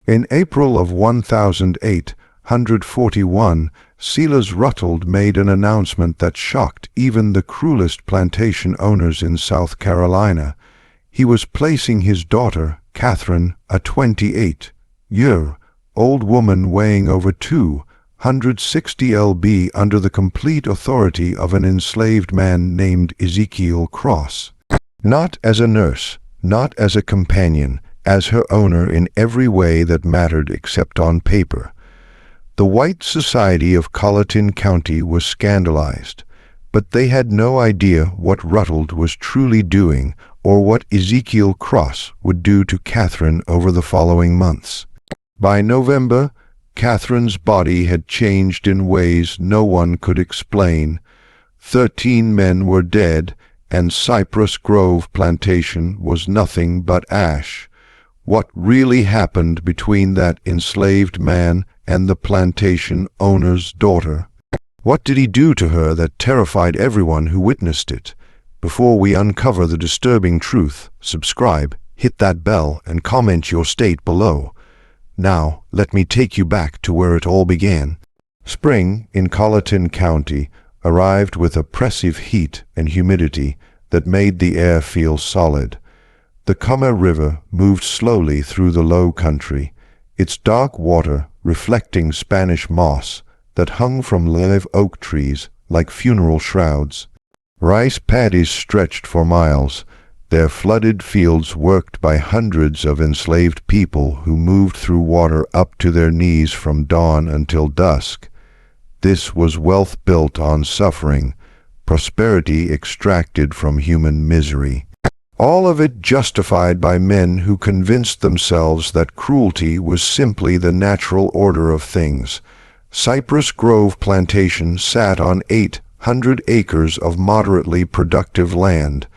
In April of 1841, Silas Ruttles made an announcement that shocked even the cruelest plantation owners in South Carolina. He was placing his daughter, Catherine, a 28-year-old woman weighing over 260 lb, under the complete authority of an enslaved man named Ezekiel Cross. Not as a nurse, not as a companion, as her owner in every way that mattered except on paper. The white society of Colleton County was scandalized, but they had no idea what Ruttles was truly doing or what Ezekiel Cross would do to Catherine over the following months. By November, Catherine's body had changed in ways no one could explain. 13 men were dead, and Cypress Grove Plantation was nothing but ash. What really happened between that enslaved man and the plantation owner's daughter? What did he do to her that terrified everyone who witnessed it? Before we uncover the disturbing truth, subscribe, hit that bell, and comment your state below. Now, let me take you back to where it all began. Spring in Colleton County arrived with oppressive heat and humidity that made the air feel solid. The Cummer River moved slowly through the low country, its dark water reflecting Spanish moss that hung from live oak trees like funeral shrouds. Rice paddies stretched for miles, their flooded fields worked by hundreds of enslaved people who moved through water up to their knees from dawn until dusk. This was wealth built on suffering, prosperity extracted from human misery. All of it justified by men who convinced themselves that cruelty was simply the natural order of things. Cypress Grove Plantation sat on 800 acres of moderately productive land.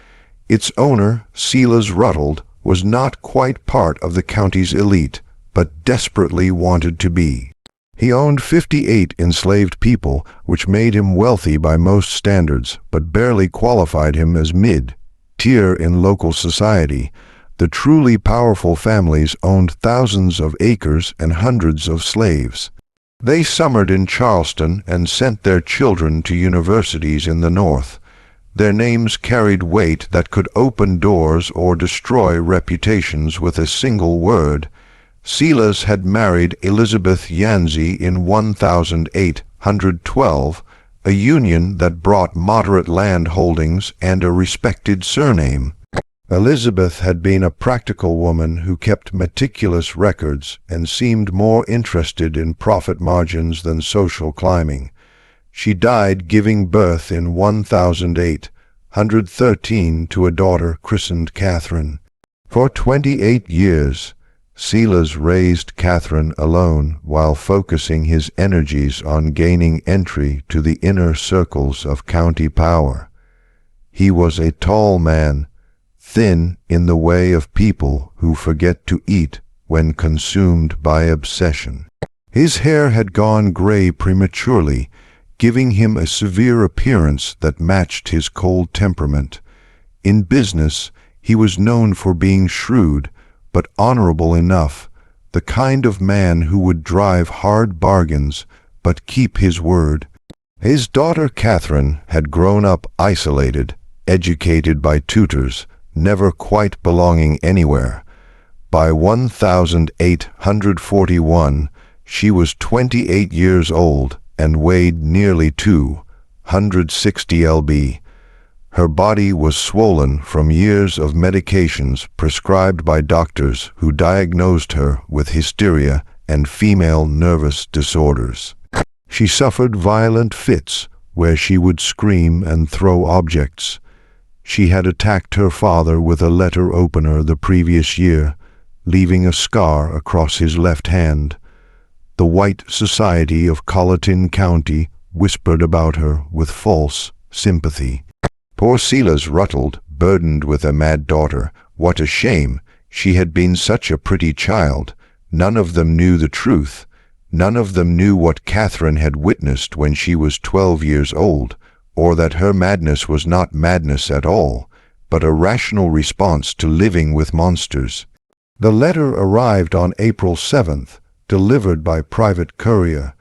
Its owner, Silas Ruttles, was not quite part of the county's elite, but desperately wanted to be. He owned 58 enslaved people, which made him wealthy by most standards, but barely qualified him as mid-tier in local society. The truly powerful families owned thousands of acres and hundreds of slaves. They summered in Charleston and sent their children to universities in the North. Their names carried weight that could open doors or destroy reputations with a single word. Silas had married Elizabeth Yancey in 1812, a union that brought moderate land holdings and a respected surname. Elizabeth had been a practical woman who kept meticulous records and seemed more interested in profit margins than social climbing. She died giving birth in 1813 to a daughter christened Catherine. For 28 years, Silas raised Catherine alone while focusing his energies on gaining entry to the inner circles of county power. He was a tall man, thin in the way of people who forget to eat when consumed by obsession. His hair had gone gray prematurely, giving him a severe appearance that matched his cold temperament. In business, he was known for being shrewd, but honorable enough, the kind of man who would drive hard bargains, but keep his word. His daughter Catherine had grown up isolated, educated by tutors, never quite belonging anywhere. By 1841, she was 28 years old and weighed nearly 260 lb. Her body was swollen from years of medications prescribed by doctors who diagnosed her with hysteria and female nervous disorders. She suffered violent fits where she would scream and throw objects. She had attacked her father with a letter opener the previous year, leaving a scar across his left hand. The white society of Colleton County whispered about her with false sympathy. Poor Silas Ruttles, burdened with a mad daughter. What a shame! She had been such a pretty child. None of them knew the truth. None of them knew what Catherine had witnessed when she was 12 years old, or that her madness was not madness at all, but a rational response to living with monsters. The letter arrived on April 7th, delivered by private courier.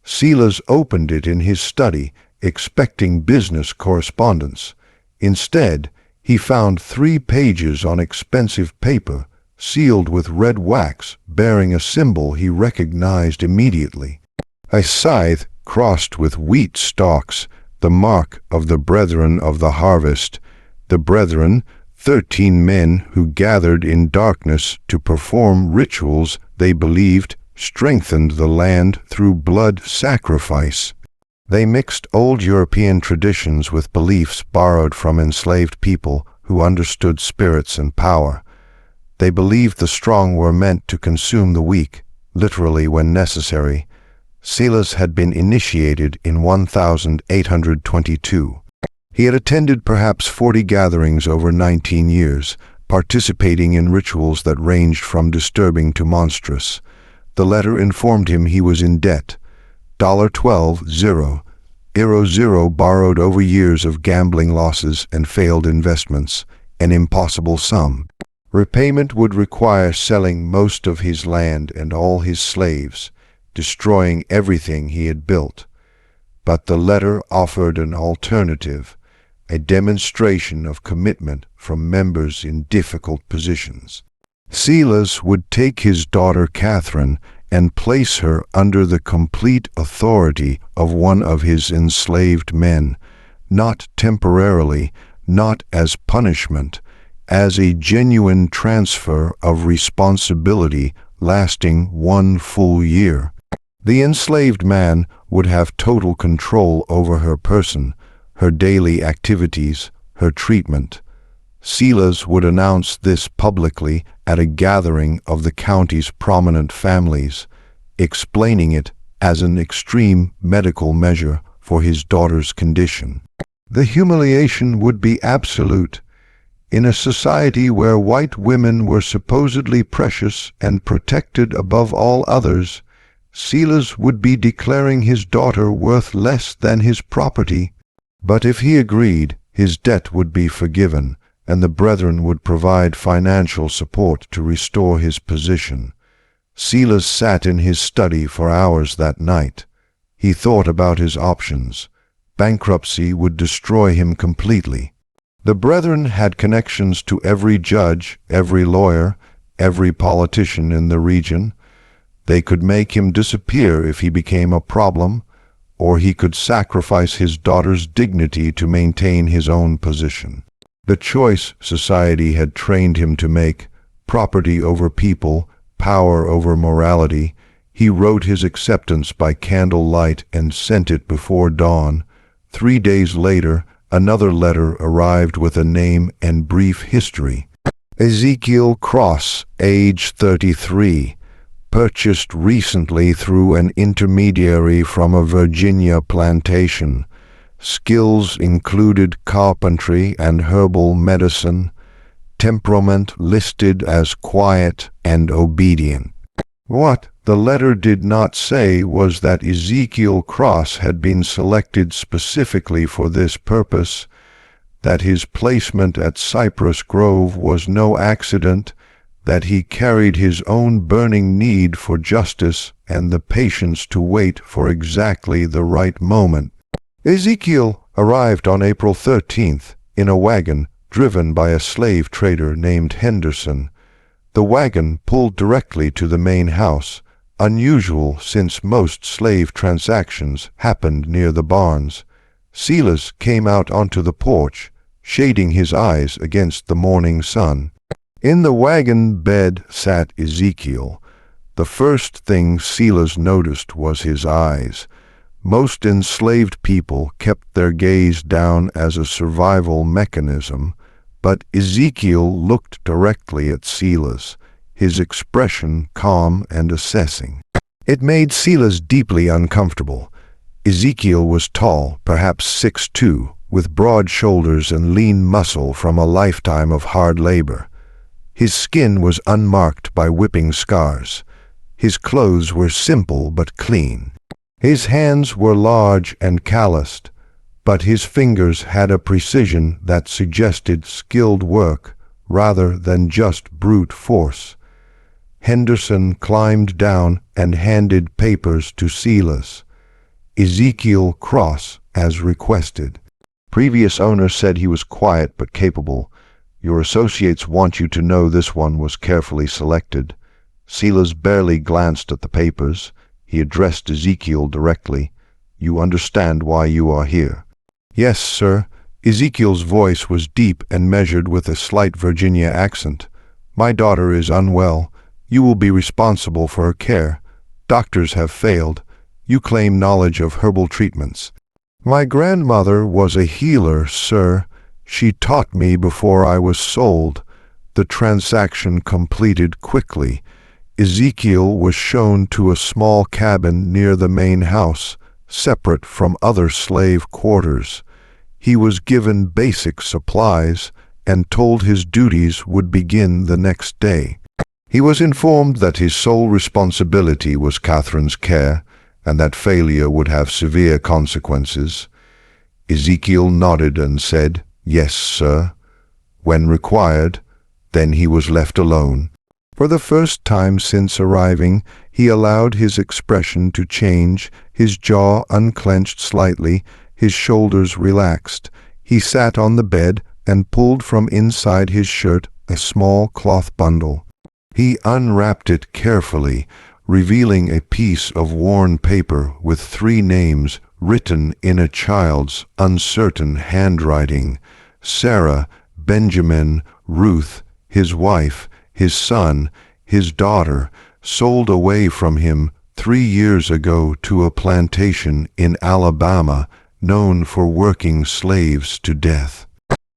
Silas opened it in his study, expecting business correspondence. Instead, he found 3 pages on expensive paper, sealed with red wax, bearing a symbol he recognized immediately. A scythe crossed with wheat stalks, the mark of the brethren of the harvest. The brethren, 13 men who gathered in darkness to perform rituals they believed strengthened the land through blood sacrifice. They mixed old European traditions with beliefs borrowed from enslaved people who understood spirits and power. They believed the strong were meant to consume the weak, literally when necessary. Silas had been initiated in 1822. He had attended perhaps 40 gatherings over 19 years, participating in rituals that ranged from disturbing to monstrous. The letter informed him he was in debt. $12,000 borrowed over years of gambling losses and failed investments, an impossible sum. Repayment would require selling most of his land and all his slaves, destroying everything he had built. But the letter offered an alternative, a demonstration of commitment from members in difficult positions. Silas would take his daughter Catherine and place her under the complete authority of one of his enslaved men, not temporarily, not as punishment, as a genuine transfer of responsibility lasting 1 full year. The enslaved man would have total control over her person, her daily activities, her treatment. Silas would announce this publicly at a gathering of the county's prominent families, explaining it as an extreme medical measure for his daughter's condition. The humiliation would be absolute. In a society where white women were supposedly precious and protected above all others, Silas would be declaring his daughter worth less than his property. But if he agreed, his debt would be forgiven, and the brethren would provide financial support to restore his position. Silas sat in his study for hours that night. He thought about his options. Bankruptcy would destroy him completely. The brethren had connections to every judge, every lawyer, every politician in the region. They could make him disappear if he became a problem, or he could sacrifice his daughter's dignity to maintain his own position. The choice society had trained him to make, property over people, power over morality, he wrote his acceptance by candlelight and sent it before dawn. 3 days later, another letter arrived with a name and brief history. Ezekiel Cross, age 33. Purchased recently through an intermediary from a Virginia plantation. Skills included carpentry and herbal medicine. Temperament listed as quiet and obedient. What the letter did not say was that Ezekiel Cross had been selected specifically for this purpose, that his placement at Cypress Grove was no accident, that he carried his own burning need for justice and the patience to wait for exactly the right moment. Ezekiel arrived on April 13th in a wagon driven by a slave trader named Henderson. The wagon pulled directly to the main house, unusual since most slave transactions happened near the barns. Silas came out onto the porch, shading his eyes against the morning sun. In the wagon bed sat Ezekiel. The first thing Silas noticed was his eyes. Most enslaved people kept their gaze down as a survival mechanism, but Ezekiel looked directly at Silas, his expression calm and assessing. It made Silas deeply uncomfortable. Ezekiel was tall, perhaps 6'2", with broad shoulders and lean muscle from a lifetime of hard labor. His skin was unmarked by whipping scars. His clothes were simple but clean. His hands were large and calloused, but his fingers had a precision that suggested skilled work rather than just brute force. Henderson climbed down and handed papers to Silas. Ezekiel Cross, as requested. Previous owner said he was quiet but capable. Your associates want you to know this one was carefully selected. Silas barely glanced at the papers. He addressed Ezekiel directly. You understand why you are here? Yes, sir. Ezekiel's voice was deep and measured with a slight Virginia accent. My daughter is unwell. You will be responsible for her care. Doctors have failed. You claim knowledge of herbal treatments. My grandmother was a healer, sir. She taught me before I was sold. The transaction completed quickly. Ezekiel was shown to a small cabin near the main house, separate from other slave quarters. He was given basic supplies and told his duties would begin the next day. He was informed that his sole responsibility was Catherine's care, and that failure would have severe consequences. Ezekiel nodded and said, "Yes, sir." When required, then he was left alone. For the first time since arriving, he allowed his expression to change, his jaw unclenched slightly, his shoulders relaxed. He sat on the bed and pulled from inside his shirt a small cloth bundle. He unwrapped it carefully, revealing a piece of worn paper with 3 names written in a child's uncertain handwriting: Sarah, Benjamin, Ruth, his wife, his son, his daughter, sold away from him 3 years ago to a plantation in Alabama known for working slaves to death.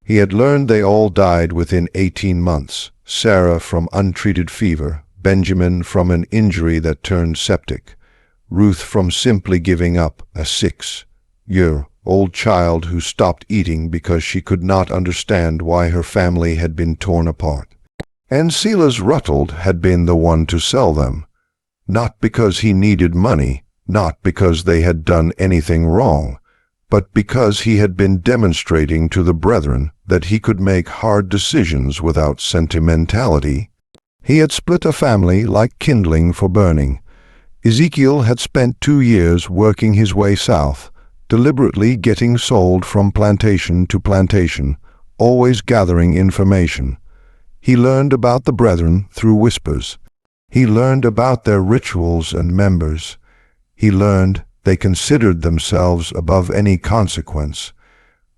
He had learned they all died within 18 months, Sarah from untreated fever, Benjamin from an injury that turned septic, Ruth from simply giving up a 6-year-old child who stopped eating because she could not understand why her family had been torn apart. And Silas Rutland had been the one to sell them, not because he needed money, not because they had done anything wrong, but because he had been demonstrating to the brethren that he could make hard decisions without sentimentality. He had split a family like kindling for burning. Ezekiel had spent 2 years working his way south, deliberately getting sold from plantation to plantation, always gathering information. He learned about the brethren through whispers. He learned about their rituals and members. He learned they considered themselves above any consequence.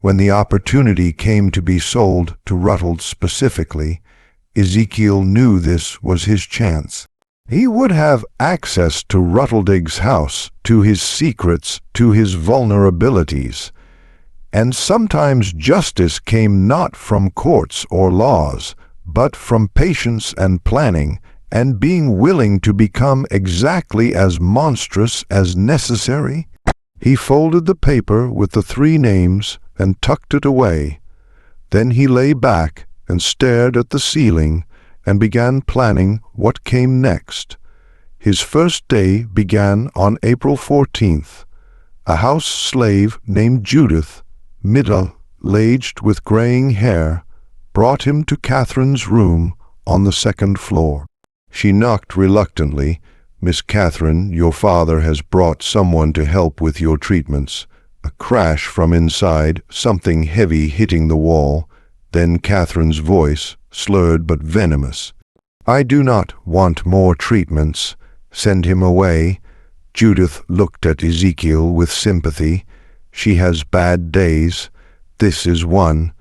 When the opportunity came to be sold to Rutland specifically, Ezekiel knew this was his chance. He would have access to Rutledge's house, to his secrets, to his vulnerabilities. And sometimes justice came not from courts or laws, but from patience and planning, and being willing to become exactly as monstrous as necessary. He folded the paper with the 3 names and tucked it away. Then he lay back and stared at the ceiling and began planning what came next. His first day began on April 14th. A house slave named Judith, middle-aged with graying hair, brought him to Catherine's room on the 2nd floor. She knocked reluctantly. "Miss Catherine, your father has brought someone to help with your treatments." A crash from inside, something heavy hitting the wall. Then Catherine's voice, slurred but venomous. "I do not want more treatments. Send him away." Judith looked at Ezekiel with sympathy. "She has bad days. This is one."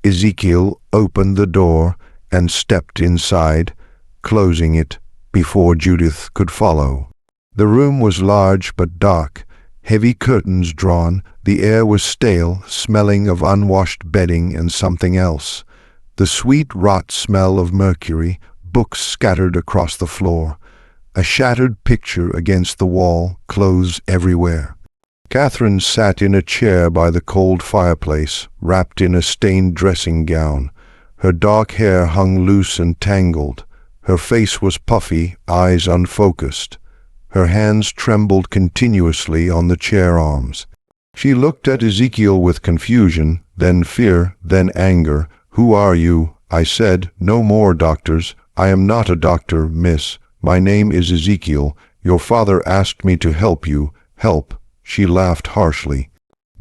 Ezekiel opened the door and stepped inside, closing it before Judith could follow. The room was large but dark, heavy curtains drawn. The air was stale, smelling of unwashed bedding and something else. The sweet rot smell of mercury, books scattered across the floor, a shattered picture against the wall, clothes everywhere. Catherine sat in a chair by the cold fireplace, wrapped in a stained dressing gown. Her dark hair hung loose and tangled. Her face was puffy, eyes unfocused. Her hands trembled continuously on the chair arms. She looked at Ezekiel with confusion, then fear, then anger. "Who are you?" I said. "No more doctors. I am not a doctor, miss. My name is Ezekiel. Your father asked me to help you. Help." She laughed harshly.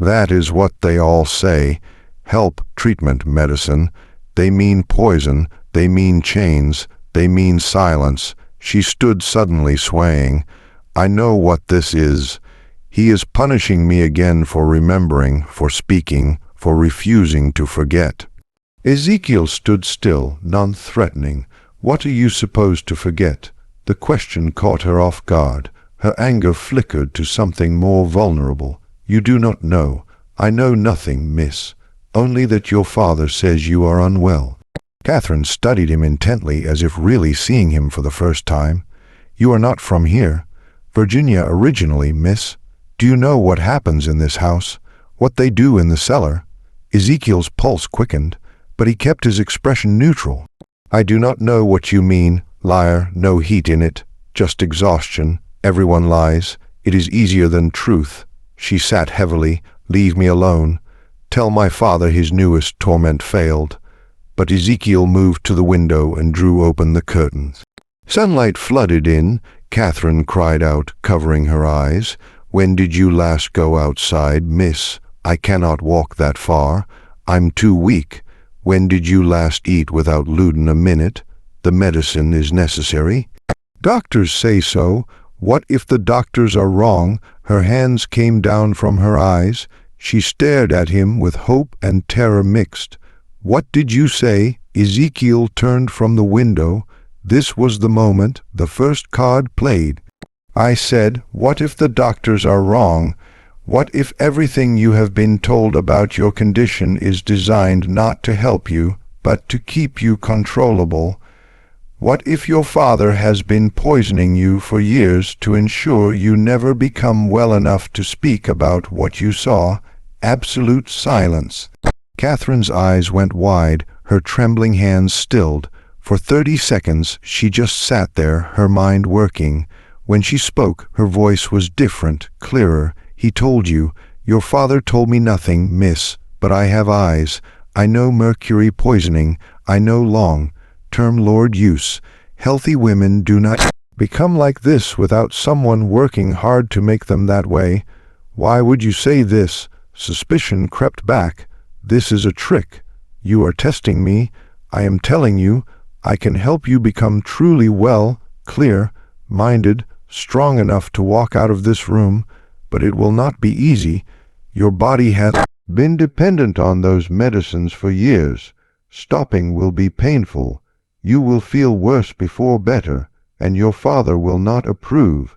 "That is what they all say. Help, treatment, medicine. They mean poison. They mean chains. They mean silence." She stood suddenly swaying. "I know what this is. He is punishing me again for remembering, for speaking, for refusing to forget." Ezekiel stood still, non-threatening. "What are you supposed to forget?" The question caught her off guard. Her anger flickered to something more vulnerable. "You do not know." "I know nothing, miss. Only that your father says you are unwell." Catherine studied him intently, as if really seeing him for the first time. "You are not from here." "Virginia originally, miss." "Do you know what happens in this house? What they do in the cellar?" Ezekiel's pulse quickened, but he kept his expression neutral. "I do not know what you mean. Liar, no heat in it. Just exhaustion. Everyone lies. It is easier than truth." She sat heavily. "Leave me alone. Tell my father his newest torment failed." But Ezekiel moved to the window and drew open the curtains. Sunlight flooded in. Catherine cried out, covering her eyes. "When did you last go outside, miss? I cannot walk that far. I'm too weak. When did you last eat without Luden a minute? The medicine is necessary." "Doctors say so." "What if the doctors are wrong?" Her hands came down from her eyes. She stared at him with hope and terror mixed. "What did you say?" Ezekiel turned from the window. This was the moment, the first card played. "I said, what if the doctors are wrong? What if everything you have been told about your condition is designed not to help you, but to keep you controllable? What if your father has been poisoning you for years to ensure you never become well enough to speak about what you saw? Absolute silence." Catherine's eyes went wide, her trembling hands stilled. For 30 seconds she just sat there, her mind working. When she spoke, her voice was different, clearer. "He told you." "Your father told me nothing, miss, but I have eyes. I know mercury poisoning. I know long-term Lord use. Healthy women do not become like this without someone working hard to make them that way." "Why would you say this?" Suspicion crept back. "This is a trick. You are testing me. I am telling you, I can help you become truly well, clear-minded, strong enough to walk out of this room, but it will not be easy. Your body has been dependent on those medicines for years. Stopping will be painful. You will feel worse before better, and your father will not approve.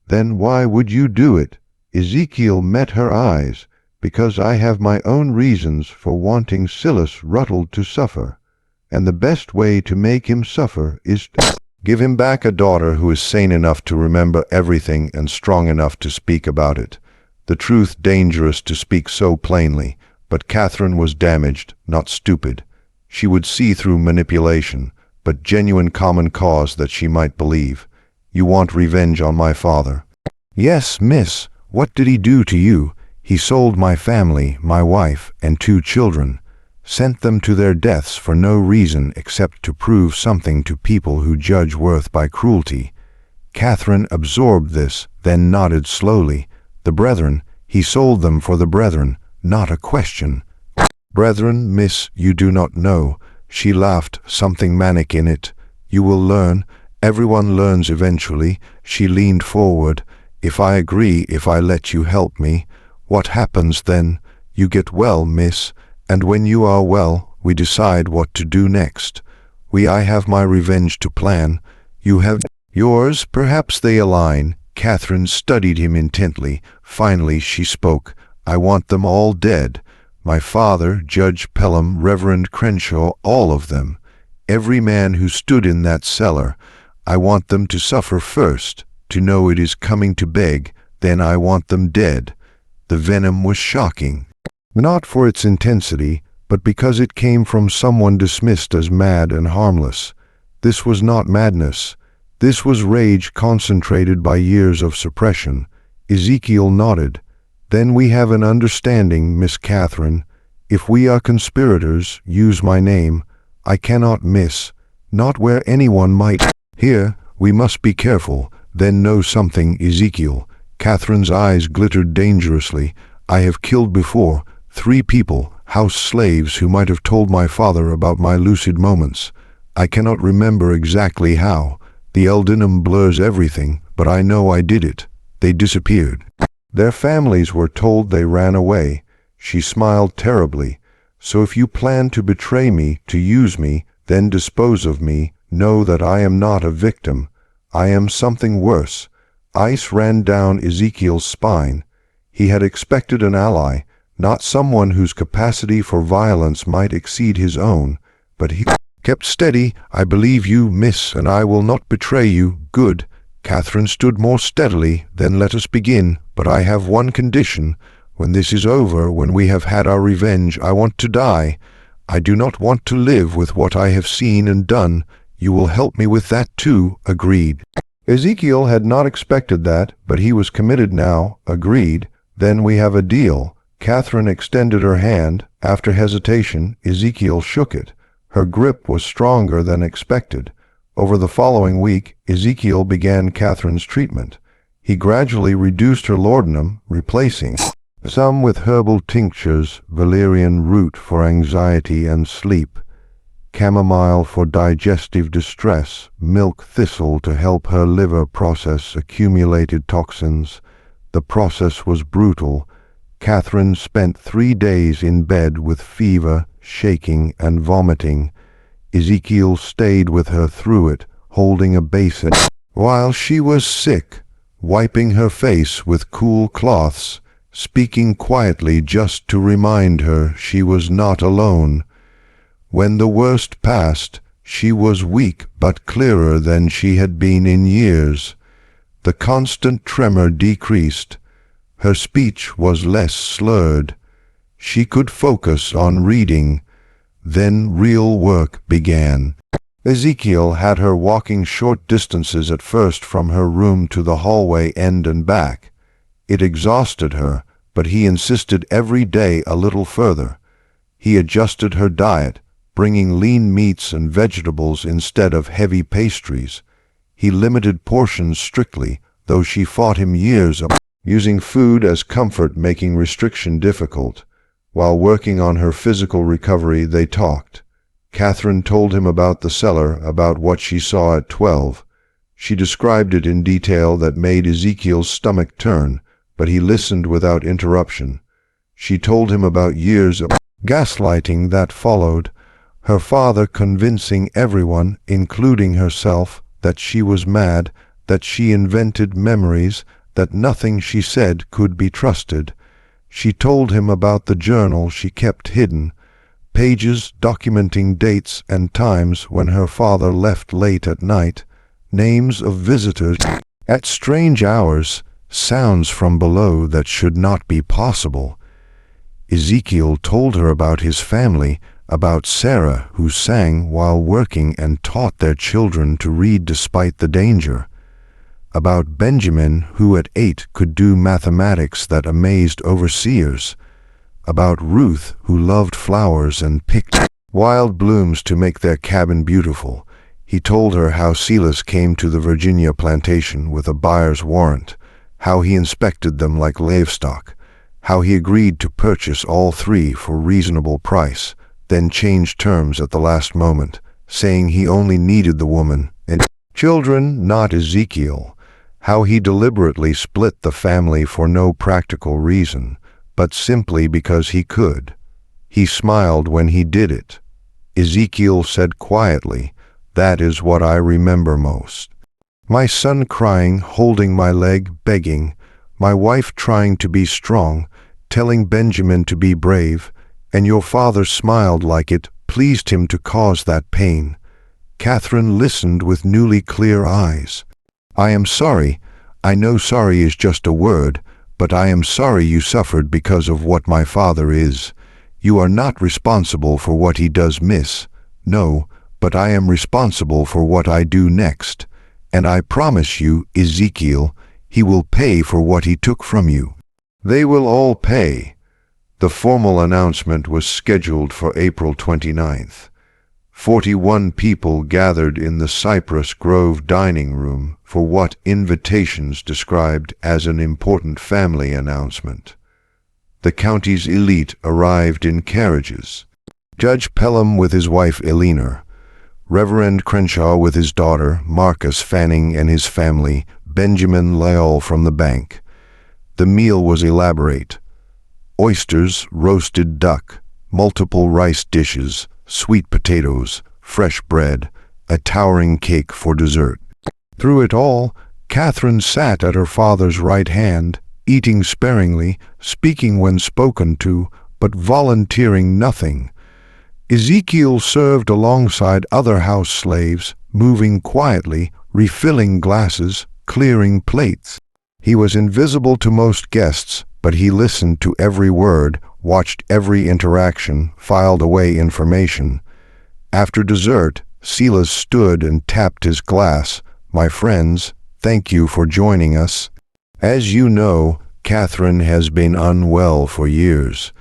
Then why would you do it?" Ezekiel met her eyes. "Because I have my own reasons for wanting Silas Ruddle to suffer, and the best way to make him suffer is to give him back a daughter who is sane enough to remember everything and strong enough to speak about it. The truth dangerous to speak so plainly, but Catherine was damaged, not stupid. She would see through manipulation, but genuine common cause that she might believe. "You want revenge on my father?" "Yes, miss. What did he do to you?" "He sold my family, my wife, and 2 children. Sent them to their deaths for no reason except to prove something to people who judge worth by cruelty." Catherine absorbed this, then nodded slowly. "The brethren, he sold them for the brethren, not a question." "Brethren, miss, you do not know." She laughed, something manic in it. "You will learn. Everyone learns eventually." She leaned forward. "If I agree, if I let you help me, what happens then? You get well, miss, and when you are well, we decide what to do next. I have my revenge to plan. You have yours. Perhaps they align." Catherine studied him intently. Finally she spoke. "I want them all dead. My father, Judge Pelham, Reverend Crenshaw, all of them. Every man who stood in that cellar. I want them to suffer first, to know it is coming to beg, then I want them dead." The venom was shocking. Not for its intensity, but because it came from someone dismissed as mad and harmless. This was not madness. This was rage concentrated by years of suppression. Ezekiel nodded. "Then we have an understanding, Miss Catherine. If we are conspirators, use my name. I cannot miss. Not where anyone might." Here, We must be careful. Then know something, Ezekiel. Catherine's eyes glittered dangerously. I have killed before 3 people, house slaves who might have told my father about my lucid moments. I cannot remember exactly how. The Eldinum blurs everything, but I know I did it. They disappeared. Their families were told they ran away. She smiled terribly. So if you plan to betray me, to use me, then dispose of me, know that I am not a victim. I am something worse. Ice ran down Ezekiel's spine. He had expected an ally, not someone whose capacity for violence might exceed his own, but he kept steady. I believe you, miss, and I will not betray you. Good. Catherine stood more steadily. Then let us begin. But I have one condition. When this is over, when we have had our revenge, I want to die. I do not want to live with what I have seen and done. You will help me with that too. Agreed. Ezekiel had not expected that, but he was committed now. Agreed. Then we have a deal. Catherine extended her hand. After hesitation, Ezekiel shook it. Her grip was stronger than expected. Over the following week, Ezekiel began Catherine's treatment. He gradually reduced her laudanum, replacing some with herbal tinctures, valerian root for anxiety and sleep, chamomile for digestive distress, milk thistle to help her liver process accumulated toxins. The process was brutal. Catherine spent 3 days in bed with fever, shaking, and vomiting. Ezekiel stayed with her through it, holding a basin while she was sick, wiping her face with cool cloths, speaking quietly just to remind her she was not alone. When the worst passed, she was weak but clearer than she had been in years. The constant tremor decreased. Her speech was less slurred. She could focus on reading. Then real work began. Ezekiel had her walking short distances at first from her room to the hallway end and back. It exhausted her, but he insisted every day a little further. He adjusted her diet, bringing lean meats and vegetables instead of heavy pastries. He limited portions strictly, though she fought him years of using food as comfort, making restriction difficult. While working on her physical recovery, they talked. Catherine told him about the cellar, about what she saw at 12. She described it in detail that made Ezekiel's stomach turn, but he listened without interruption. She told him about years of gaslighting that followed, her father convincing everyone, including herself, that she was mad, that she invented memories, that nothing she said could be trusted. She told him about the journal she kept hidden, pages documenting dates and times when her father left late at night, names of visitors at strange hours, sounds from below that should not be possible. Ezekiel told her about his family, about Sarah, who sang while working and taught their children to read despite the danger, about Benjamin, who at 8 could do mathematics that amazed overseers, about Ruth, who loved flowers and picked wild blooms to make their cabin beautiful. He told her how Silas came to the Virginia plantation with a buyer's warrant, how he inspected them like livestock, how he agreed to purchase all 3 for reasonable price, then changed terms at the last moment, saying he only needed the woman and children, not Ezekiel, how he deliberately split the family for no practical reason, but simply because he could. He smiled when he did it. Ezekiel said quietly, "That is what I remember most. My son crying, holding my leg, begging, my wife trying to be strong, telling Benjamin to be brave, and your father smiled like it pleased him to cause that pain." Catherine listened with newly clear eyes. "I am sorry. I know sorry is just a word, but I am sorry you suffered because of what my father is. You are not responsible for what he does, miss. No, but I am responsible for what I do next. And I promise you, Ezekiel, he will pay for what he took from you. They will all pay." The formal announcement was scheduled for April 29th. 41 people gathered in the Cypress Grove dining room for what invitations described as an important family announcement. The county's elite arrived in carriages. Judge Pelham with his wife Eleanor, Reverend Crenshaw with his daughter, Marcus Fanning and his family, Benjamin Lyall from the bank. The meal was elaborate. Oysters, roasted duck, multiple rice dishes, sweet potatoes, fresh bread, a towering cake for dessert. Through it all, Catherine sat at her father's right hand, eating sparingly, speaking when spoken to, but volunteering nothing. Ezekiel served alongside other house slaves, moving quietly, refilling glasses, clearing plates. He was invisible to most guests, but he listened to every word, watched every interaction, filed away information. After dessert, Silas stood and tapped his glass. "My friends, thank you for joining us. As you know, Catherine has been unwell for years.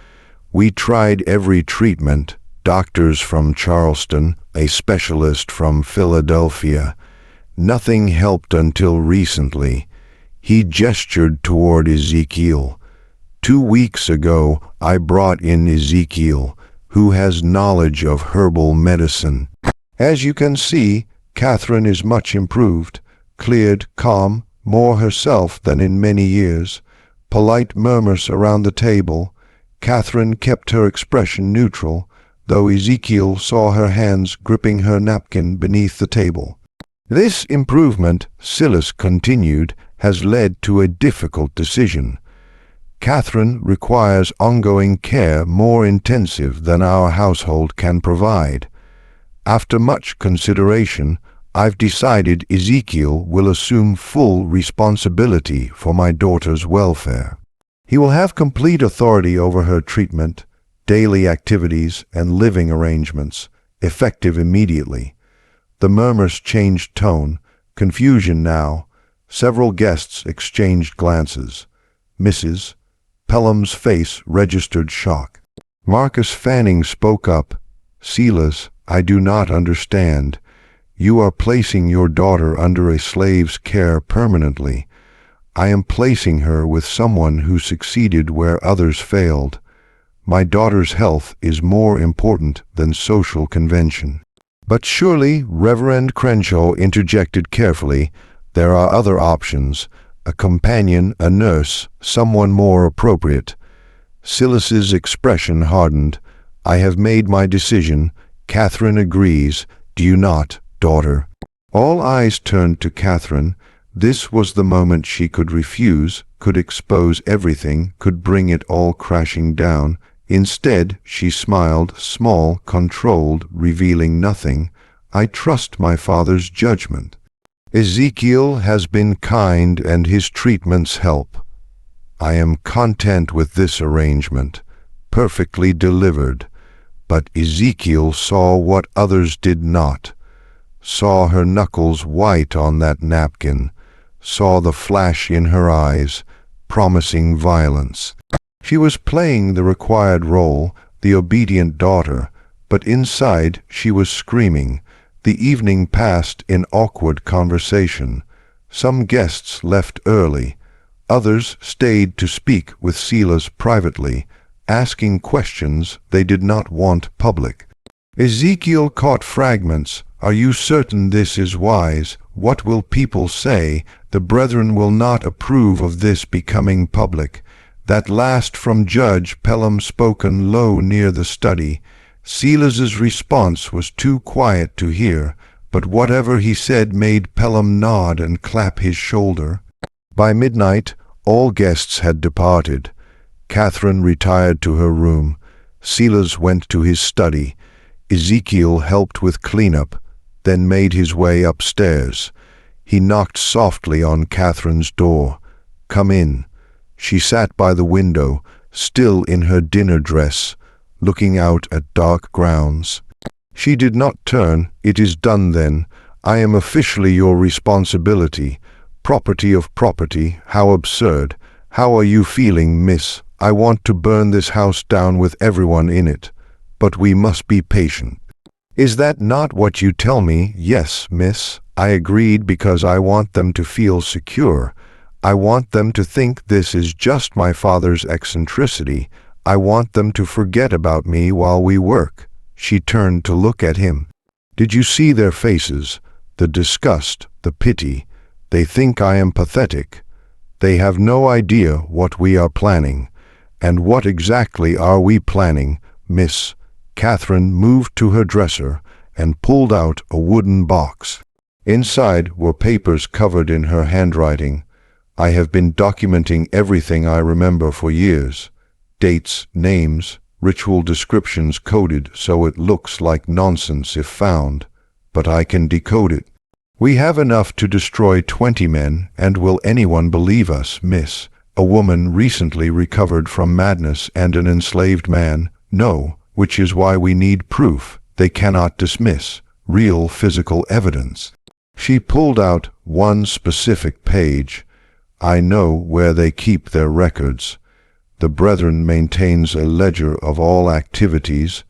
We tried every treatment, doctors from Charleston, a specialist from Philadelphia. Nothing helped until recently." He gestured toward Ezekiel. 2 weeks ago, I brought in Ezekiel, who has knowledge of herbal medicine. As you can see, Catherine is much improved, cleared, calm, more herself than in many years. Polite murmurs around the table. Catherine kept her expression neutral, though Ezekiel saw her hands gripping her napkin beneath the table. This improvement, Silas continued, has led to a difficult decision. Catherine requires ongoing care more intensive than our household can provide. After much consideration, I've decided Ezekiel will assume full responsibility for my daughter's welfare. He will have complete authority over her treatment, daily activities, and living arrangements, effective immediately. The murmurs changed tone, confusion now. Several guests exchanged glances. Mrs. Pelham's face registered shock. Marcus Fanning spoke up. "Silas, I do not understand. You are placing your daughter under a slave's care permanently. I am placing her with someone who succeeded where others failed. My daughter's health is more important than social convention." "But surely," Reverend Crenshaw interjected carefully, "there are other options. A companion, a nurse, someone more appropriate." Silas's expression hardened. "I have made my decision. Catherine agrees. Do you not, daughter?" All eyes turned to Catherine. This was the moment she could refuse, could expose everything, could bring it all crashing down. Instead, she smiled, small, controlled, revealing nothing. "I trust my father's judgment. Ezekiel has been kind and his treatments help. I am content with this arrangement, perfectly delivered." But Ezekiel saw what others did not, saw her knuckles white on that napkin, saw the flash in her eyes, promising violence. She was playing the required role, the obedient daughter, but inside she was screaming. The evening passed in awkward conversation. Some guests left early. Others stayed to speak with Silas privately, asking questions they did not want public. Ezekiel caught fragments. "Are you certain this is wise? What will people say? The brethren will not approve of this becoming public." That last from Judge Pelham, spoken low near the study. Silas's response was too quiet to hear, but whatever he said made Pelham nod and clap his shoulder. By midnight, all guests had departed. Catherine retired to her room. Silas went to his study. Ezekiel helped with cleanup, then made his way upstairs. He knocked softly on Catherine's door. "Come in." She sat by the window, still in her dinner dress, looking out at dark grounds. She did not turn. "It is done then. I am officially your responsibility. Property of property. How absurd. How are you feeling, miss? I want to burn this house down with everyone in it. But we must be patient." Is that not what you tell me? Yes, miss. I agreed because I want them to feel secure. I want them to think this is just my father's eccentricity. I want them to forget about me while we work. She turned to look at him. Did you see their faces? The disgust, the pity. They think I am pathetic. They have no idea what we are planning. And what exactly are we planning, miss? Catherine moved to her dresser and pulled out a wooden box. Inside were papers covered in her handwriting. I have been documenting everything I remember for years. Dates, names, ritual descriptions coded so it looks like nonsense if found. But I can decode it. We have enough to destroy 20 men, and will anyone believe us, miss? A woman recently recovered from madness and an enslaved man? No, which is why we need proof. They cannot dismiss real physical evidence. She pulled out one specific page. I know where they keep their records. The Brethren maintains a ledger of all activities,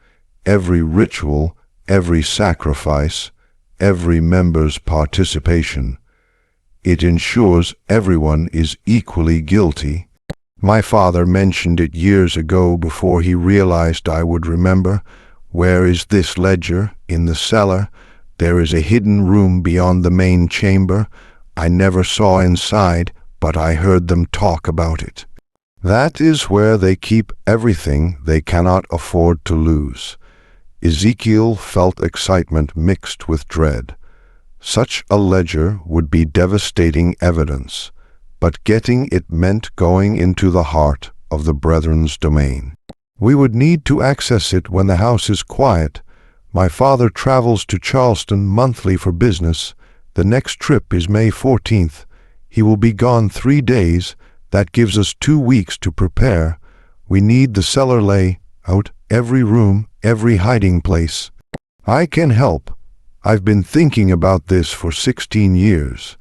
every ritual, every sacrifice, every member's participation. It ensures everyone is equally guilty. My father mentioned it years ago before he realized I would remember. Where is this ledger? In the cellar. There is a hidden room beyond the main chamber. I never saw inside, but I heard them talk about it. That is where they keep everything they cannot afford to lose. Ezekiel felt excitement mixed with dread. Such a ledger would be devastating evidence, but getting it meant going into the heart of the Brethren's domain. We would need to access it when the house is quiet. My father travels to Charleston monthly for business. The next trip is May 14th. He will be gone 3 days. That gives us 2 weeks to prepare. We need the cellar lay out, every room, every hiding place. I can help. I've been thinking about this for 16 years.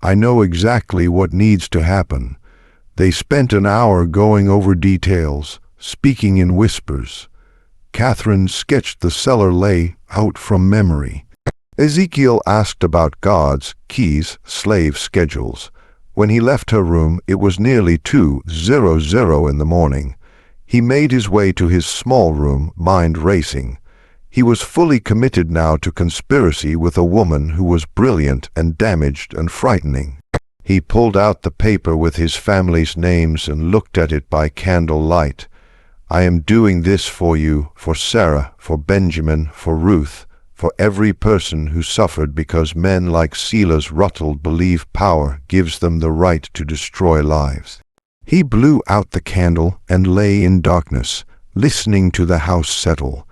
I know exactly what needs to happen. They spent an hour going over details, speaking in whispers. Catherine sketched the cellar lay out from memory. Ezekiel asked about gods, keys, slave schedules. When he left her room, it was nearly 2:00 in the morning. He made his way to his small room, mind racing. He was fully committed now to conspiracy with a woman who was brilliant and damaged and frightening. He pulled out the paper with his family's names and looked at it by candlelight. I am doing this for you, for Sarah, for Benjamin, for Ruth, for every person who suffered because men like Silas Ruttles believe power gives them the right to destroy lives. He blew out the candle and lay in darkness, listening to the house settle.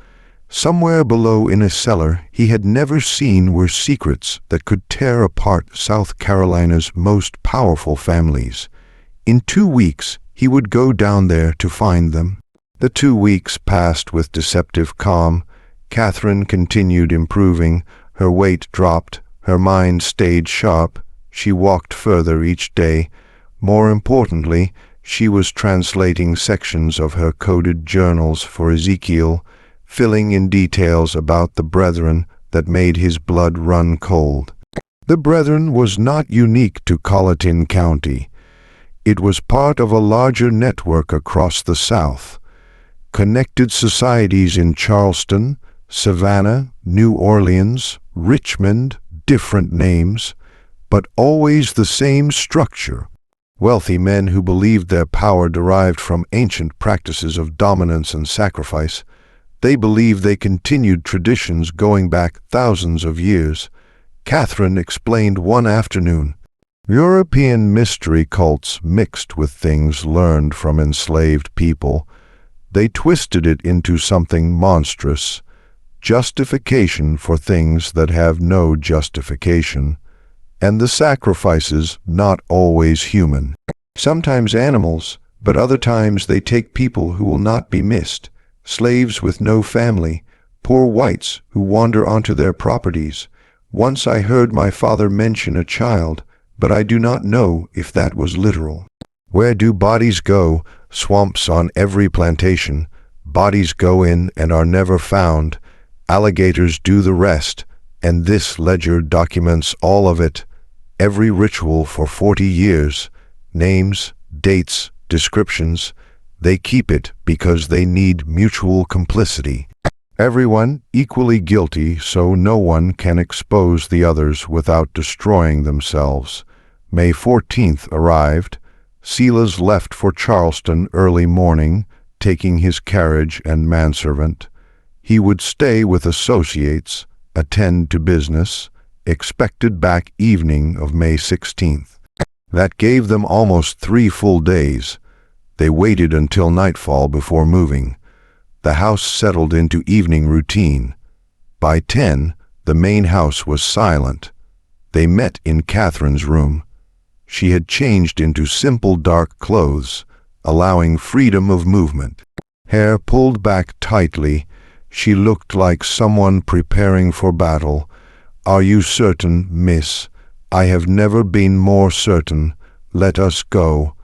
Somewhere below in a cellar he had never seen were secrets that could tear apart South Carolina's most powerful families. In 2 weeks he would go down there to find them. The 2 weeks passed with deceptive calm. Catherine continued improving. Her weight dropped. Her mind stayed sharp. She walked further each day. More importantly, she was translating sections of her coded journals for Ezekiel, filling in details about the Brethren that made his blood run cold. The Brethren was not unique to Colleton County. It was part of a larger network across the South. Connected societies in Charleston, Savannah, New Orleans, Richmond, different names, but always the same structure. Wealthy men who believed their power derived from ancient practices of dominance and sacrifice. They believed they continued traditions going back thousands of years. Catherine explained one afternoon. European mystery cults mixed with things learned from enslaved people. They twisted it into something monstrous. Justification for things that have no justification. And the sacrifices not always human. Sometimes animals, but other times they take people who will not be missed. Slaves with no family, poor whites who wander onto their properties. Once I heard my father mention a child, but I do not know if that was literal. Where do bodies go? Swamps on every plantation. Bodies go in and are never found. Alligators do the rest, and this ledger documents all of it, every ritual for 40 years, names, dates, descriptions. They keep it because they need mutual complicity. Everyone equally guilty, so no one can expose the others without destroying themselves. May 14th arrived. Silas left for Charleston early morning, taking his carriage and manservant. He would stay with associates, attend to business, expected back evening of May 16th. That gave them almost 3 full days. They waited until nightfall before moving. The house settled into evening routine. By 10, the main house was silent. They met in Catherine's room. She had changed into simple dark clothes, allowing freedom of movement. Hair pulled back tightly, she looked like someone preparing for battle. "Are you certain, miss?" "I have never been more certain. Let us go."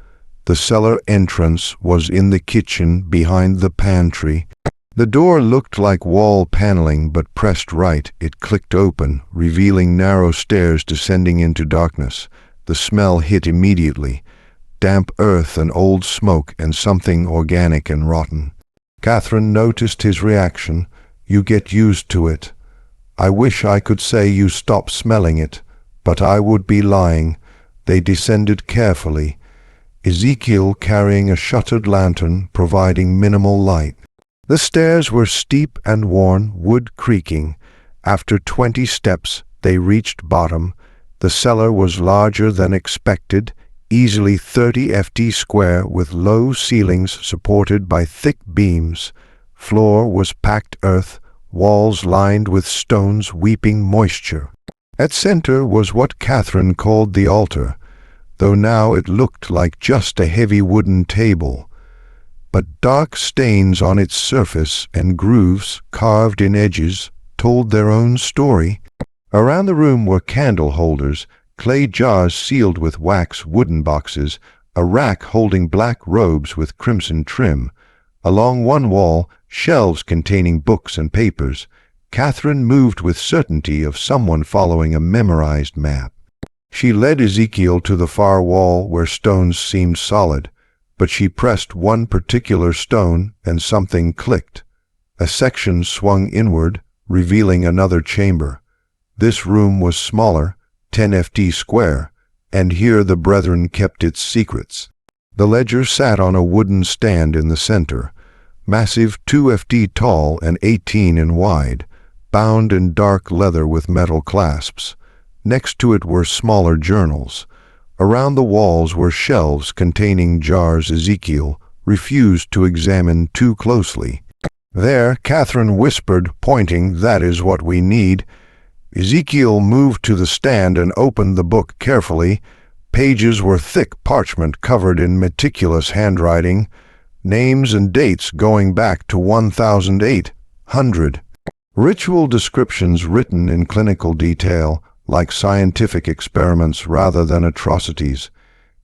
The cellar entrance was in the kitchen behind the pantry. The door looked like wall paneling, but pressed right, it clicked open, revealing narrow stairs descending into darkness. The smell hit immediately. Damp earth and old smoke and something organic and rotten. Catherine noticed his reaction. "You get used to it. I wish I could say you stop smelling it, but I would be lying." They descended carefully, Ezekiel carrying a shuttered lantern providing minimal light. The stairs were steep and worn, wood creaking. After 20 steps, they reached bottom. The cellar was larger than expected, easily 30 ft square with low ceilings supported by thick beams. Floor was packed earth, walls lined with stones weeping moisture. At center was what Catherine called the altar, though now it looked like just a heavy wooden table. But dark stains on its surface and grooves carved in edges told their own story. Around the room were candle holders, clay jars sealed with wax wooden boxes, a rack holding black robes with crimson trim. Along one wall, shelves containing books and papers. Catherine moved with certainty of someone following a memorized map. She led Ezekiel to the far wall where stones seemed solid, but she pressed one particular stone and something clicked. A section swung inward, revealing another chamber. This room was smaller, 10 ft square, and here the brethren kept its secrets. The ledger sat on a wooden stand in the center, massive 2 ft tall and 18 in wide, bound in dark leather with metal clasps. Next to it were smaller journals. Around the walls were shelves containing jars Ezekiel refused to examine too closely. "There," Catherine whispered, pointing, "that is what we need." Ezekiel moved to the stand and opened the book carefully. Pages were thick parchment covered in meticulous handwriting, names and dates going back to 1800. Ritual descriptions written in clinical detail, like scientific experiments rather than atrocities.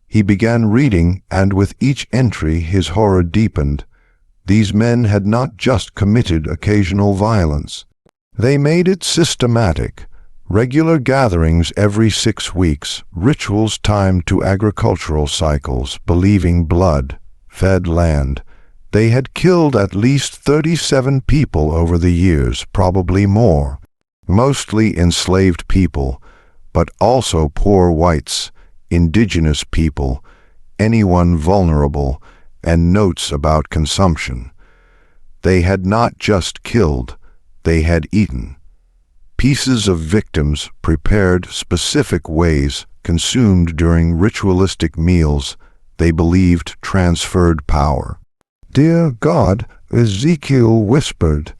He began reading, and with each entry his horror deepened. These men had not just committed occasional violence. They made it systematic. Regular gatherings every 6 weeks, rituals timed to agricultural cycles, believing blood, fed land. They had killed at least 37 people over the years, probably more. Mostly enslaved people, but also poor whites, indigenous people, anyone vulnerable, and notes about consumption. They had not just killed, they had eaten. Pieces of victims prepared specific ways, consumed during ritualistic meals, they believed transferred power. "Dear God," Ezekiel whispered.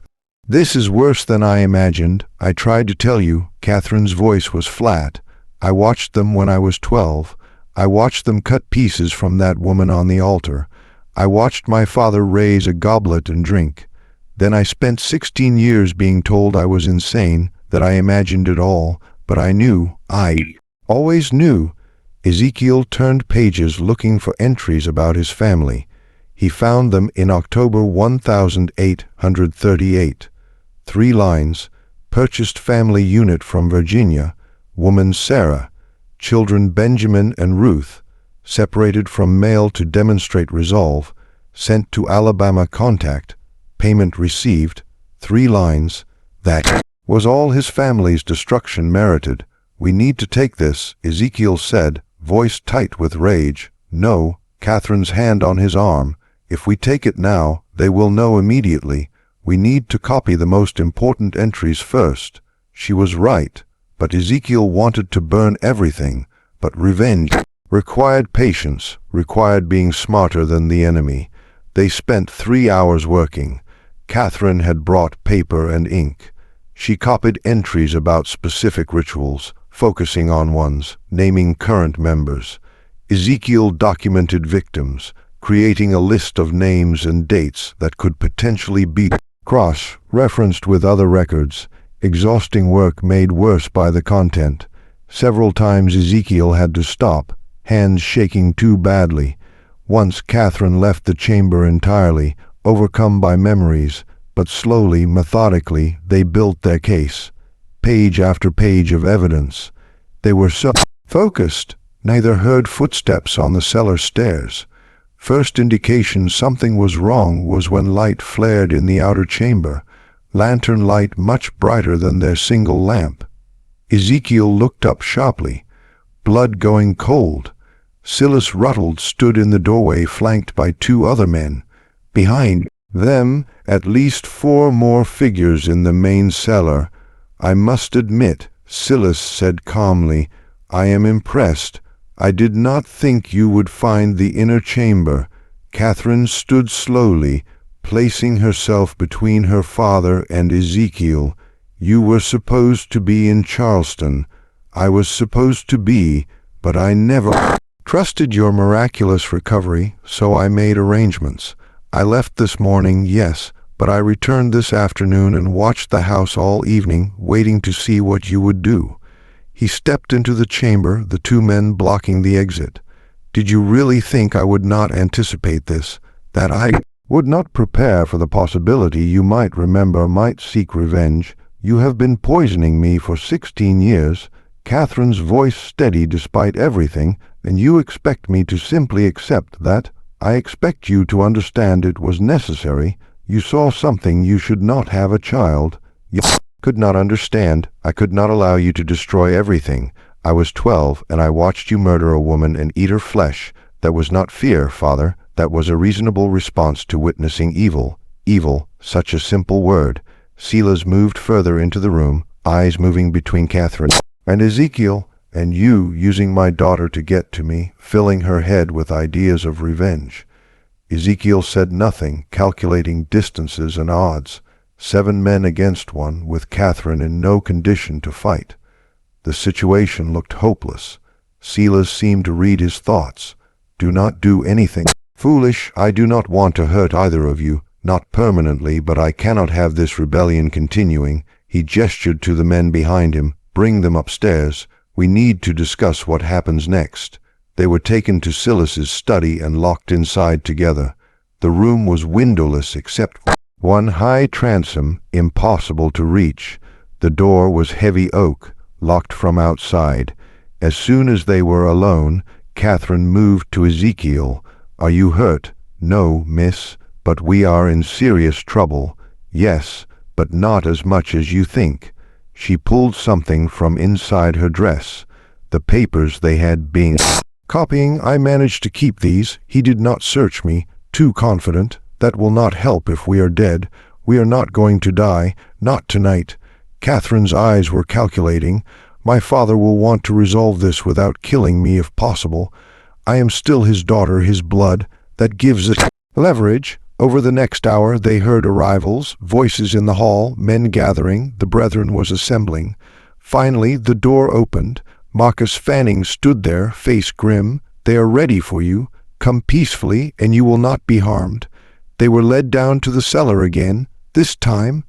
"This is worse than I imagined. I tried to tell you." Catherine's voice was flat. "I watched them when I was 12. I watched them cut pieces from that woman on the altar. I watched my father raise a goblet and drink. Then I spent 16 years being told I was insane, that I imagined it all, but I always knew." Ezekiel turned pages looking for entries about his family. He found them in October 1838. 3 lines, purchased family unit from Virginia, woman Sarah, children Benjamin and Ruth, separated from male to demonstrate resolve, sent to Alabama contact, payment received, 3 lines, that was all his family's destruction merited. We need to take this, Ezekiel said, voice tight with rage. No, Catherine's hand on his arm. If we take it now, they will know immediately. We need to copy the most important entries first. She was right, but Ezekiel wanted to burn everything. But revenge required patience, required being smarter than the enemy. They spent 3 hours working. Catherine had brought paper and ink. She copied entries about specific rituals, focusing on ones, naming current members. Ezekiel documented victims, creating a list of names and dates that could potentially be cross-referenced with other records, exhausting work made worse by the content. Several times Ezekiel had to stop, hands shaking too badly. Once Catherine left the chamber entirely, overcome by memories, but slowly, methodically, they built their case. Page after page of evidence. They were so focused, neither heard footsteps on the cellar stairs. First indication something was wrong was when light flared in the outer chamber, lantern light much brighter than their single lamp. Ezekiel looked up sharply, blood going cold. Silas Ruttles stood in the doorway flanked by 2 other men. Behind them, at least 4 more figures in the main cellar. I must admit, Silas said calmly, I am impressed. I did not think you would find the inner chamber. Catherine stood slowly, placing herself between her father and Ezekiel. You were supposed to be in Charleston. I was supposed to be, but I never trusted your miraculous recovery, so I made arrangements. I left this morning, yes, but I returned this afternoon and watched the house all evening, waiting to see what you would do. He stepped into the chamber, the 2 men blocking the exit. Did you really think I would not anticipate this? That I would not prepare for the possibility you might seek revenge? You have been poisoning me for 16 years. Catherine's voice steady despite everything, and you expect me to simply accept that? I expect you to understand it was necessary. You saw something you should not have a child. You could not understand. I could not allow you to destroy everything. I was 12, and I watched you murder a woman and eat her flesh. That was not fear, Father. That was a reasonable response to witnessing evil. Evil, such a simple word. Silas moved further into the room, eyes moving between Catherine and Ezekiel, and you using my daughter to get to me, filling her head with ideas of revenge. Ezekiel said nothing, calculating distances and odds. 7 men against 1, with Catherine in no condition to fight. The situation looked hopeless. Silas seemed to read his thoughts. Do not do anything foolish. I do not want to hurt either of you, not permanently, but I cannot have this rebellion continuing. He gestured to the men behind him. Bring them upstairs. We need to discuss what happens next. They were taken to Silas's study and locked inside together. The room was windowless except one high transom, impossible to reach. The door was heavy oak, locked from outside. As soon as they were alone, Catherine moved to Ezekiel. Are you hurt? No, miss, but we are in serious trouble. Yes, but not as much as you think. She pulled something from inside her dress. The papers they had been copying. I managed to keep these. He did not search me. Too confident. That will not help if we are dead. We are not going to die. Not tonight. Catherine's eyes were calculating. My father will want to resolve this without killing me if possible. I am still his daughter, his blood. That gives it leverage. Over the next hour they heard arrivals, voices in the hall, men gathering, the brethren was assembling. Finally the door opened. Marcus Fanning stood there, face grim. They are ready for you. Come peacefully, and you will not be harmed. They were led down to the cellar again. This time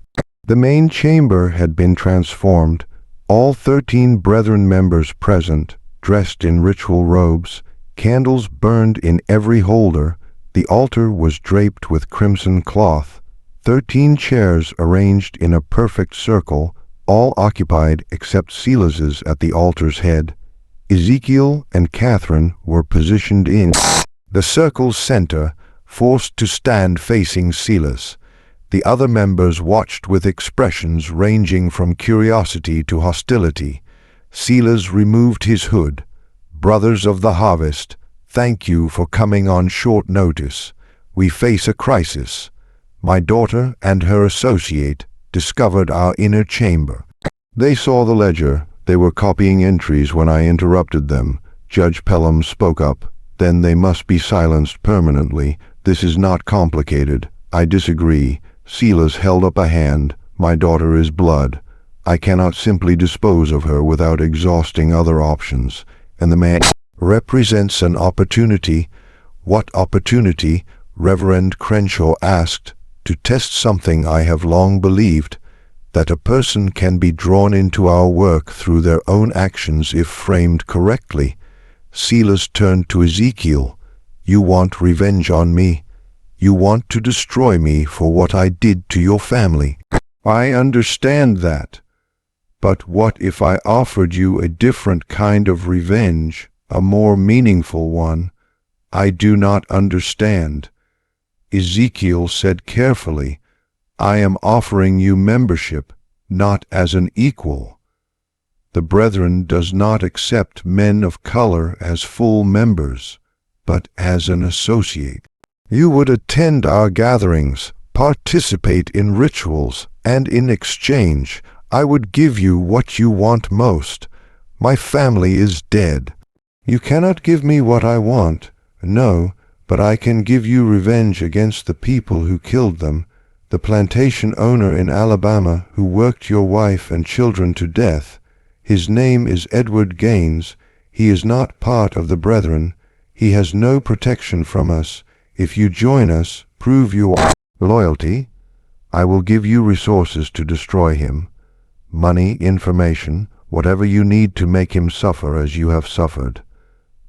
the main chamber had been transformed. All 13 brethren members present, dressed in ritual robes, candles burned in every holder. The altar was draped with crimson cloth. 13 chairs arranged in a perfect circle, all occupied except Silas's at the altar's head. Ezekiel and Catherine were positioned in the circle's center, forced to stand facing Silas. The other members watched with expressions ranging from curiosity to hostility. Silas removed his hood. "Brothers of the harvest, thank you for coming on short notice. We face a crisis. My daughter and her associate discovered our inner chamber." They saw the ledger. They were copying entries when I interrupted them. Judge Pelham spoke up. "Then they must be silenced permanently. This is not complicated. I disagree." Silas held up a hand. "My daughter is blood. I cannot simply dispose of her without exhausting other options. And the man represents an opportunity." "What opportunity?" Reverend Crenshaw asked. "To test something I have long believed, that a person can be drawn into our work through their own actions if framed correctly." Silas turned to Ezekiel. "You want revenge on me. You want to destroy me for what I did to your family. I understand that. But what if I offered you a different kind of revenge, a more meaningful one?" "I do not understand." Ezekiel said carefully, "I am offering you membership, not as an equal. The Brethren does not accept men of color as full members, but as an associate. You would attend our gatherings, participate in rituals, and in exchange, I would give you what you want most. My family is dead. You cannot give me what I want, no, but I can give you revenge against the people who killed them. The plantation owner in Alabama who worked your wife and children to death. His name is Edward Gaines. He is not part of the Brethren. He has no protection from us. If you join us, prove your loyalty. I will give you resources to destroy him. Money, information, whatever you need to make him suffer as you have suffered."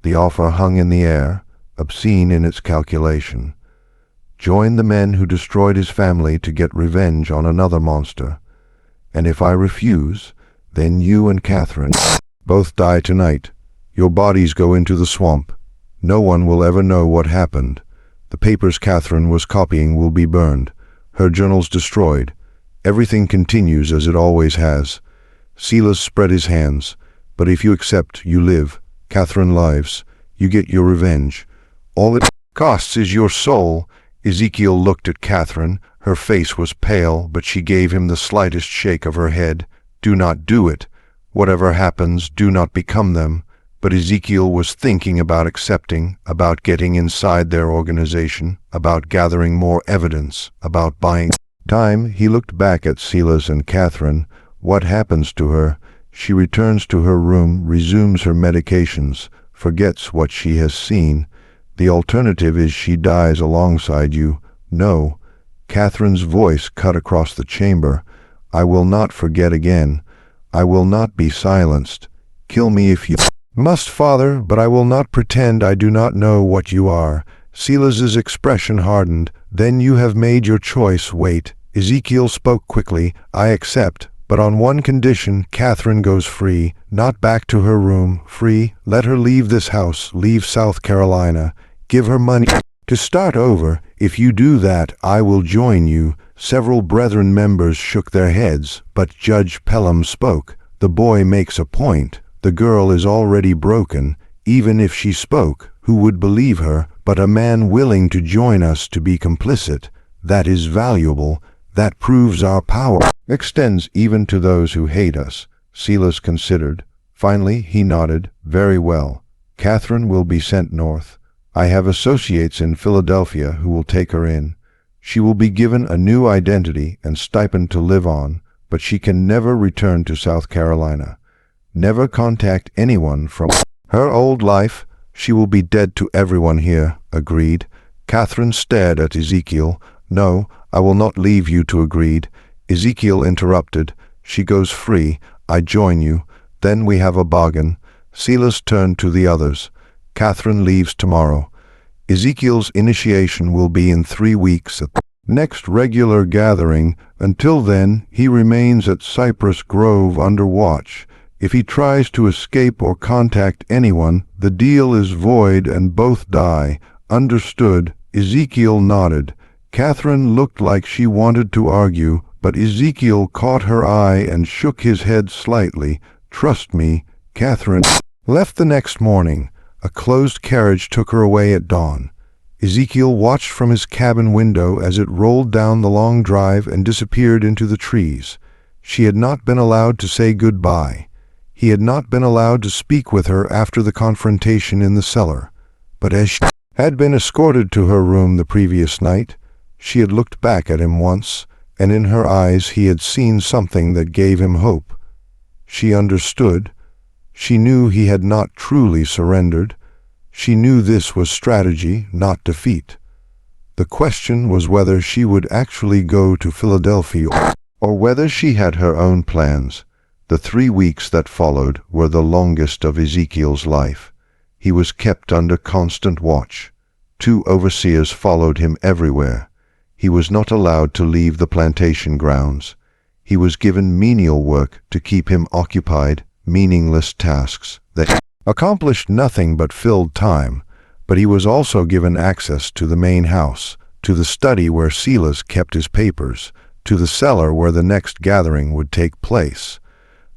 The offer hung in the air, obscene in its calculation. Join the men who destroyed his family to get revenge on another monster. And if I refuse, then you and Catherine both die tonight. Your bodies go into the swamp. No one will ever know what happened. The papers Catherine was copying will be burned. Her journals destroyed. Everything continues as it always has. Silas spread his hands. But if you accept, you live. Catherine lives. You get your revenge. All it costs is your soul." Ezekiel looked at Catherine. Her face was pale, but she gave him the slightest shake of her head. "Do not do it. Whatever happens, do not become them." But Ezekiel was thinking about accepting, about getting inside their organization, about gathering more evidence, about buying time. He looked back at Silas and Catherine. What happens to her? She returns to her room, resumes her medications, forgets what she has seen. The alternative is she dies alongside you. No. Catherine's voice cut across the chamber. "I will not forget again. I will not be silenced. Kill me if you must, Father, but I will not pretend I do not know what you are." Silas's expression hardened. "Then you have made your choice. Wait." Ezekiel spoke quickly. "I accept, but on one condition. Catherine goes free, not back to her room. Free. Let her leave this house, leave South Carolina. Give her money to start over. If you do that, I will join you." Several Brethren members shook their heads, but Judge Pelham spoke. "The boy makes a point. The girl is already broken. Even if she spoke, who would believe her? But a man willing to join us to be complicit. That is valuable. That proves our power extends even to those who hate us." Silas considered. Finally he nodded. "Very well. Catherine will be sent north. I have associates in Philadelphia who will take her in. She will be given a new identity and stipend to live on, but she can never return to South Carolina. Never contact anyone from her old life. She will be dead to everyone here." Agreed. Catherine stared at Ezekiel. "No, I will not leave you to." Agreed. Ezekiel interrupted. "She goes free. I join you. Then we have a bargain." Silas turned to the others. "Catherine leaves tomorrow. Ezekiel's initiation will be in 3 weeks. next regular gathering. Until then, he remains at Cypress Grove under watch. If he tries to escape or contact anyone, the deal is void and both die. Understood? Ezekiel nodded. Catherine looked like she wanted to argue, but Ezekiel caught her eye and shook his head slightly. Trust me, Catherine left the next morning. A closed carriage took her away at dawn. Ezekiel watched from his cabin window as it rolled down the long drive and disappeared into the trees. She had not been allowed to say goodbye. He had not been allowed to speak with her after the confrontation in the cellar. But as she had been escorted to her room the previous night, she had looked back at him once, and in her eyes he had seen something that gave him hope. She understood. She knew he had not truly surrendered. She knew this was strategy, not defeat. The question was whether she would actually go to Philadelphia or whether she had her own plans. The 3 weeks that followed were the longest of Ezekiel's life. He was kept under constant watch. 2 overseers followed him everywhere. He was not allowed to leave the plantation grounds. He was given menial work to keep him occupied, meaningless tasks that accomplished nothing but filled time, but he was also given access to the main house, to the study where Silas kept his papers, to the cellar where the next gathering would take place.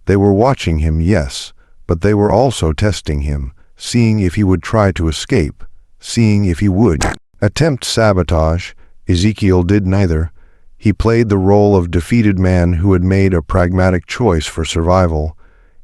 They were watching him, yes, but they were also testing him, seeing if he would try to escape, seeing if he would attempt sabotage. Ezekiel did neither. He played the role of defeated man who had made a pragmatic choice for survival.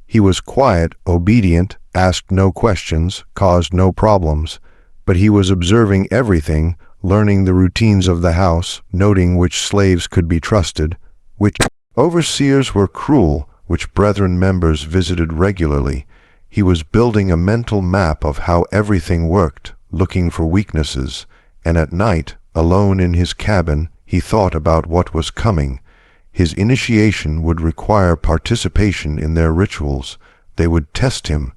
He was quiet, obedient, asked no questions, caused no problems, but he was observing everything, learning the routines of the house, noting which slaves could be trusted, which overseers were cruel, which brethren members visited regularly. He was building a mental map of how everything worked, looking for weaknesses, and at night, alone in his cabin, he thought about what was coming. His initiation would require participation in their rituals. They would test him.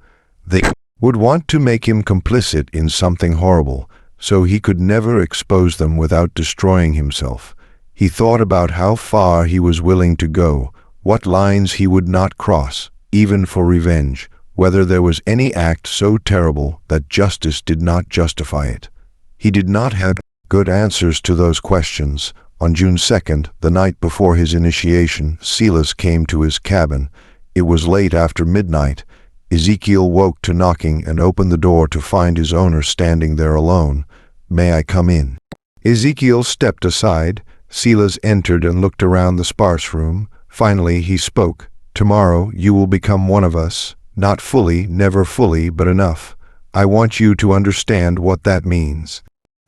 They would want to make him complicit in something horrible, so he could never expose them without destroying himself. He thought about how far he was willing to go, what lines he would not cross, even for revenge, whether there was any act so terrible that justice did not justify it. He did not have good answers to those questions. On June 2nd, the night before his initiation, Silas came to his cabin. It was late after midnight. Ezekiel woke to knocking and opened the door to find his owner standing there alone. "May I come in?" Ezekiel stepped aside. Silas entered and looked around the sparse room. Finally he spoke. "Tomorrow you will become one of us. Not fully, never fully, but enough. I want you to understand what that means."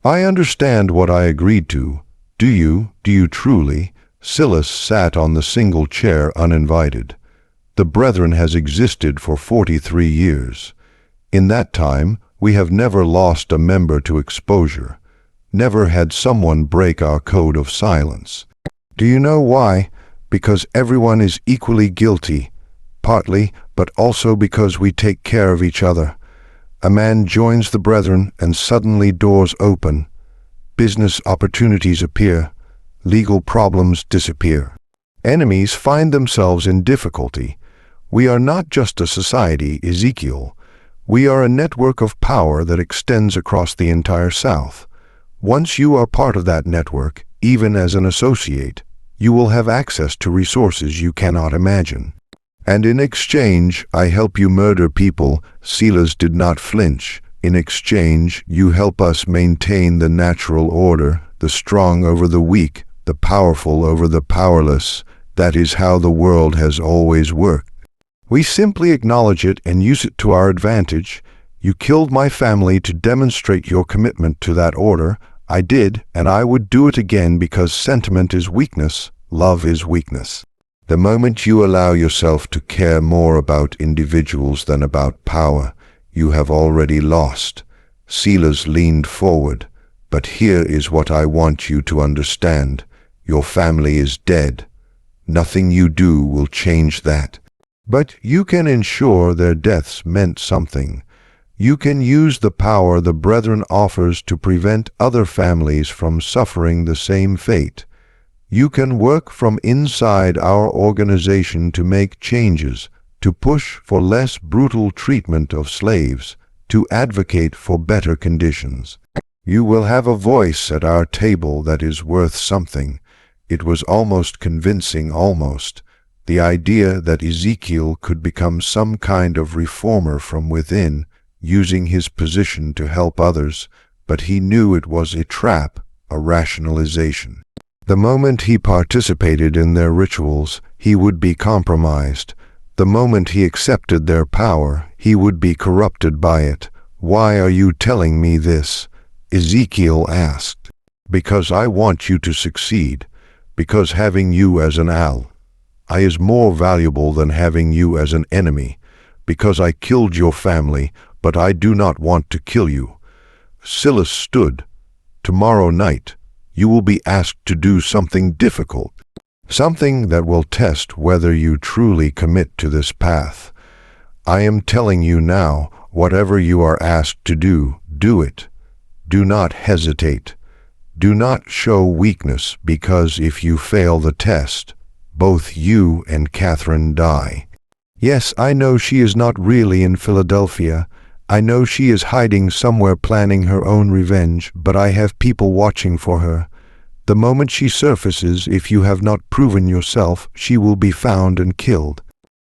"I understand what I agreed to. Do you? Do you truly?" Silas sat on the single chair uninvited. "The Brethren has existed for 43 years. In that time, we have never lost a member to exposure. Never had someone break our code of silence. Do you know why? Because everyone is equally guilty. Partly, but also because we take care of each other. A man joins the Brethren and suddenly doors open. Business opportunities appear. Legal problems disappear. Enemies find themselves in difficulty. We are not just a society, Ezekiel. We are a network of power that extends across the entire South. Once you are part of that network, even as an associate, you will have access to resources you cannot imagine. And in exchange, I help you murder people." Silas did not flinch. "In exchange, you help us maintain the natural order, the strong over the weak, the powerful over the powerless. That is how the world has always worked. We simply acknowledge it and use it to our advantage. You killed my family to demonstrate your commitment to that order. I did, and I would do it again because sentiment is weakness, love is weakness. The moment you allow yourself to care more about individuals than about power, you have already lost." Silas leaned forward. "But here is what I want you to understand. Your family is dead. Nothing you do will change that. But you can ensure their deaths meant something. You can use the power the Brethren offers to prevent other families from suffering the same fate. You can work from inside our organization to make changes, to push for less brutal treatment of slaves, to advocate for better conditions. You will have a voice at our table that is worth something. It was almost convincing, almost. The idea that Ezekiel could become some kind of reformer from within, using his position to help others, but he knew it was a trap, a rationalization. The moment he participated in their rituals, he would be compromised. The moment he accepted their power, he would be corrupted by it. "Why are you telling me this?" Ezekiel asked. "Because I want you to succeed. Because having you as an ally is more valuable than having you as an enemy. Because I killed your family, but I do not want to kill you." Silas stood. "Tomorrow night, you will be asked to do something difficult, something that will test whether you truly commit to this path. I am telling you now, whatever you are asked to do, do it. Do not hesitate. Do not show weakness, because if you fail the test, both you and Catherine die. Yes, I know she is not really in Philadelphia. I know she is hiding somewhere planning her own revenge, but I have people watching for her. The moment she surfaces, if you have not proven yourself, she will be found and killed.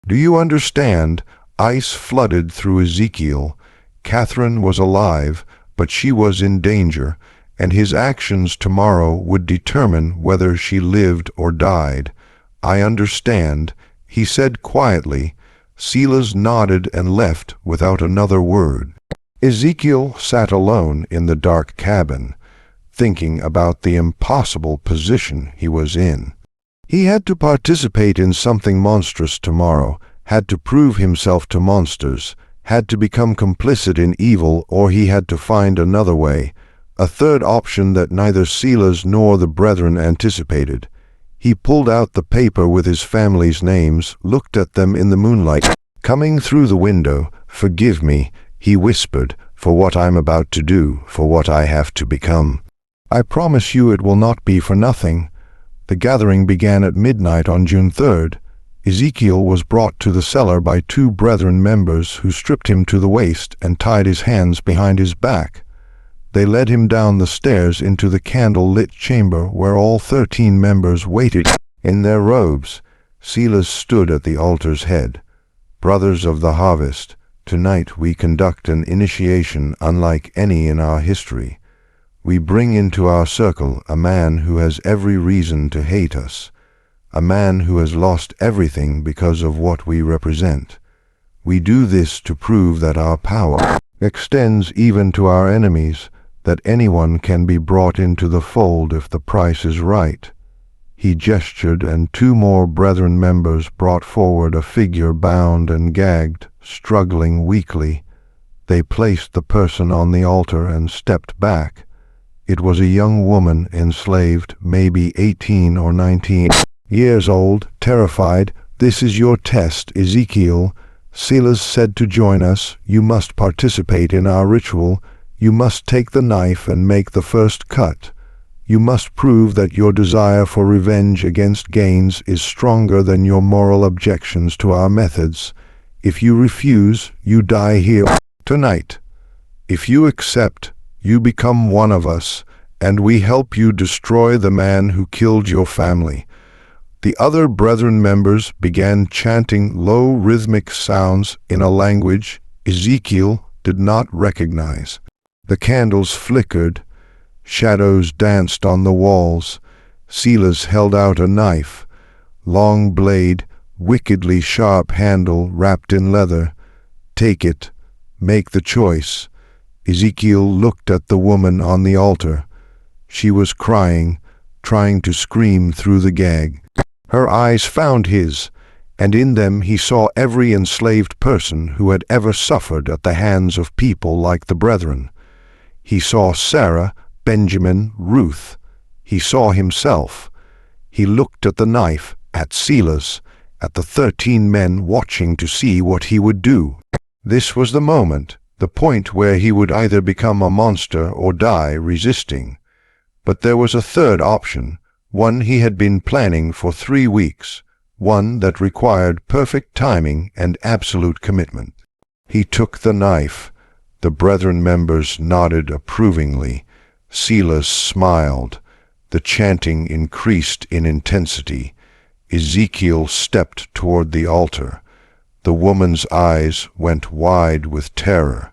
Do you understand? Ice flooded through Ezekiel. Catherine was alive, but she was in danger, and his actions tomorrow would determine whether she lived or died. I understand, he said quietly. Silas nodded and left without another word. Ezekiel sat alone in the dark cabin, thinking about the impossible position he was in. He had to participate in something monstrous tomorrow, had to prove himself to monsters, had to become complicit in evil, or he had to find another way, a third option that neither Silas nor the Brethren anticipated. He pulled out the paper with his family's names, looked at them in the moonlight. Coming through the window, "Forgive me," he whispered, "for what I'm about to do, for what I have to become. I promise you it will not be for nothing." The gathering began at midnight on June 3rd. Ezekiel was brought to the cellar by two Brethren members who stripped him to the waist and tied his hands behind his back. They led him down the stairs into the candle-lit chamber where all 13 members waited in their robes. Silas stood at the altar's head. "Brothers of the harvest, tonight we conduct an initiation unlike any in our history. We bring into our circle a man who has every reason to hate us, a man who has lost everything because of what we represent. We do this to prove that our power extends even to our enemies, that anyone can be brought into the fold if the price is right." He gestured, and two more Brethren members brought forward a figure bound and gagged, struggling weakly. They placed the person on the altar and stepped back. It was a young woman, enslaved, maybe 18 or 19 years old, terrified. "This is your test, Ezekiel. Silas said to join us. You must participate in our ritual. You must take the knife and make the first cut. You must prove that your desire for revenge against Gaines is stronger than your moral objections to our methods. If you refuse, you die here tonight. If you accept, you become one of us, and we help you destroy the man who killed your family." The other Brethren members began chanting low rhythmic sounds in a language Ezekiel did not recognize. The candles flickered. Shadows danced on the walls. Silas held out a knife, long blade, wickedly sharp handle wrapped in leather. "Take it. Make the choice." Ezekiel looked at the woman on the altar. She was crying, trying to scream through the gag. Her eyes found his, and in them he saw every enslaved person who had ever suffered at the hands of people like the Brethren. He saw Sarah, Benjamin, Ruth. He saw himself. He looked at the knife, at Silas, at the 13 men watching to see what he would do. This was the moment. the point where he would either become a monster or die resisting. But there was a third option, one he had been planning for 3 weeks, one that required perfect timing and absolute commitment. He took the knife. The brethren members nodded approvingly. Silas smiled. The chanting increased in intensity. Ezekiel stepped toward the altar. The woman's eyes went wide with terror.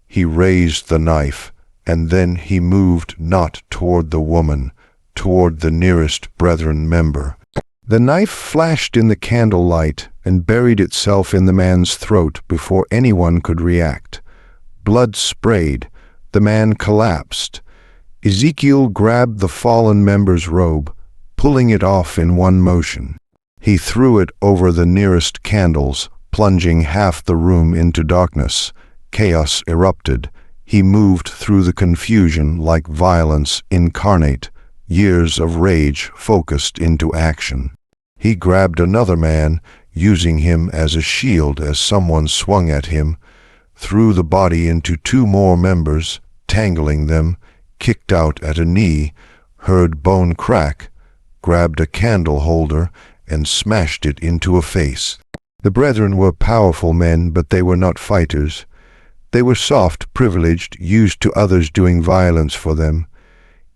He raised the knife, and then he moved not toward the woman, toward the nearest brethren member. The knife flashed in the candlelight and buried itself in the man's throat before anyone could react. Blood sprayed. The man collapsed. Ezekiel grabbed the fallen member's robe, pulling it off in one motion. He threw it over the nearest candles, plunging half the room into darkness. Chaos erupted. He moved through the confusion like violence incarnate, years of rage focused into action. He grabbed another man, using him as a shield as someone swung at him, threw the body into 2 more members, tangling them, kicked out at a knee, heard bone crack, grabbed a candle holder, and smashed it into a face. The brethren were powerful men, but they were not fighters. They were soft, privileged, used to others doing violence for them.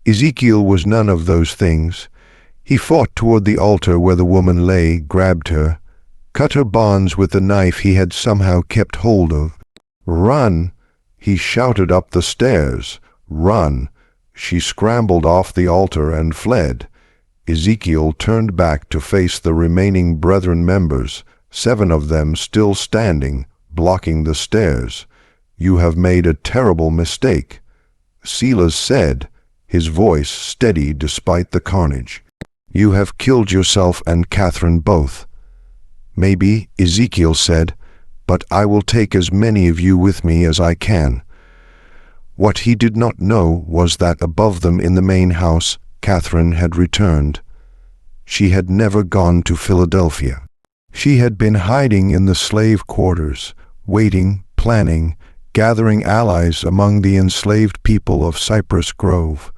Ezekiel was none of those things. He fought toward the altar where the woman lay, grabbed her, cut her bonds with the knife he had somehow kept hold of. "Run!" He shouted up the stairs. "Run!" She scrambled off the altar and fled. Ezekiel turned back to face the remaining brethren members, 7 of them still standing, blocking the stairs. "You have made a terrible mistake," Silas said, his voice steady despite the carnage. "You have killed yourself and Catherine both." "Maybe," Ezekiel said, "but I will take as many of you with me as I can." What he did not know was that above them in the main house, Catherine had returned. She had never gone to Philadelphia. She had been hiding in the slave quarters, waiting, planning, gathering allies among the enslaved people of Cypress Grove.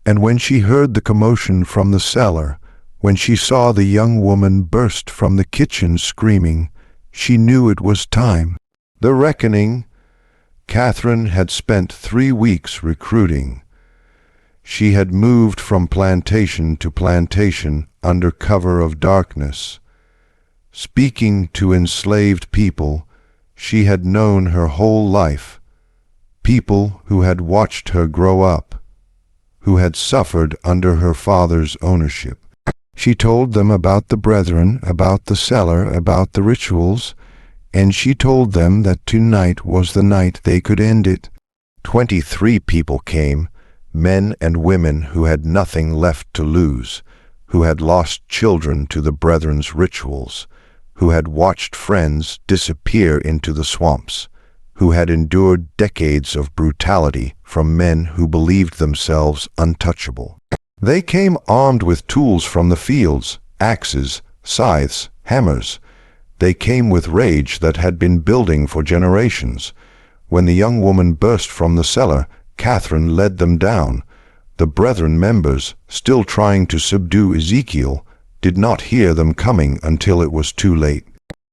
And when she heard the commotion from the cellar, when she saw the young woman burst from the kitchen screaming, she knew it was time. The reckoning. Catherine had spent 3 weeks recruiting. She had moved from plantation to plantation under cover of darkness. Speaking to enslaved people she had known her whole life, people who had watched her grow up, who had suffered under her father's ownership. She told them about the brethren, about the cellar, about the rituals, and she told them that tonight was the night they could end it. 23 people came, men and women who had nothing left to lose, who had lost children to the brethren's rituals, who had watched friends disappear into the swamps, who had endured decades of brutality from men who believed themselves untouchable. They came armed with tools from the fields, axes, scythes, hammers. They came with rage that had been building for generations. When the young woman burst from the cellar, Catherine led them down. The brethren members, still trying to subdue Ezekiel, did not hear them coming until it was too late.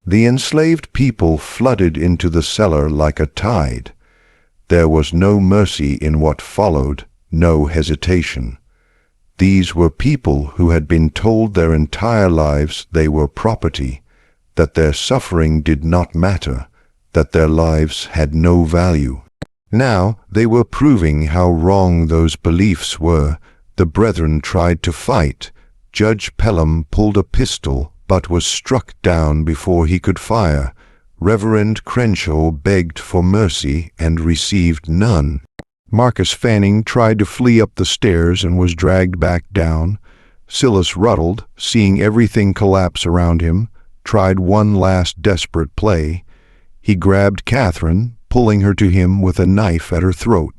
The enslaved people flooded into the cellar like a tide. There was no mercy in what followed, no hesitation. These were people who had been told their entire lives they were property, that their suffering did not matter, that their lives had no value. Now they were proving how wrong those beliefs were. The brethren tried to fight. Judge Pelham pulled a pistol, but was struck down before he could fire. Reverend Crenshaw begged for mercy and received none. Marcus Fanning tried to flee up the stairs and was dragged back down. Silas Ruddled, seeing everything collapse around him, tried one last desperate play. He grabbed Catherine, pulling her to him with a knife at her throat.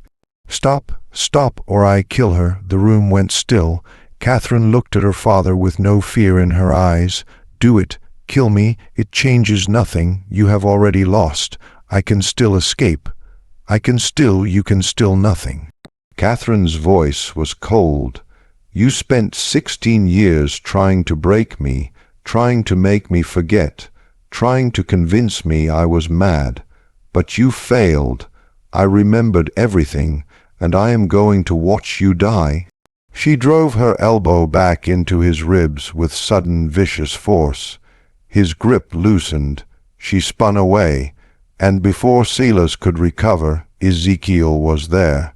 "Stop, stop, or I kill her." The room went still. Catherine looked at her father with no fear in her eyes. "Do it. Kill me. It changes nothing. You have already lost. I can still escape." You can still nothing." Catherine's voice was cold. "You spent 16 years trying to break me, trying to make me forget, trying to convince me I was mad. But you failed. I remembered everything, and I am going to watch you die." She drove her elbow back into his ribs with sudden vicious force. His grip loosened. She spun away, and before Silas could recover, Ezekiel was there.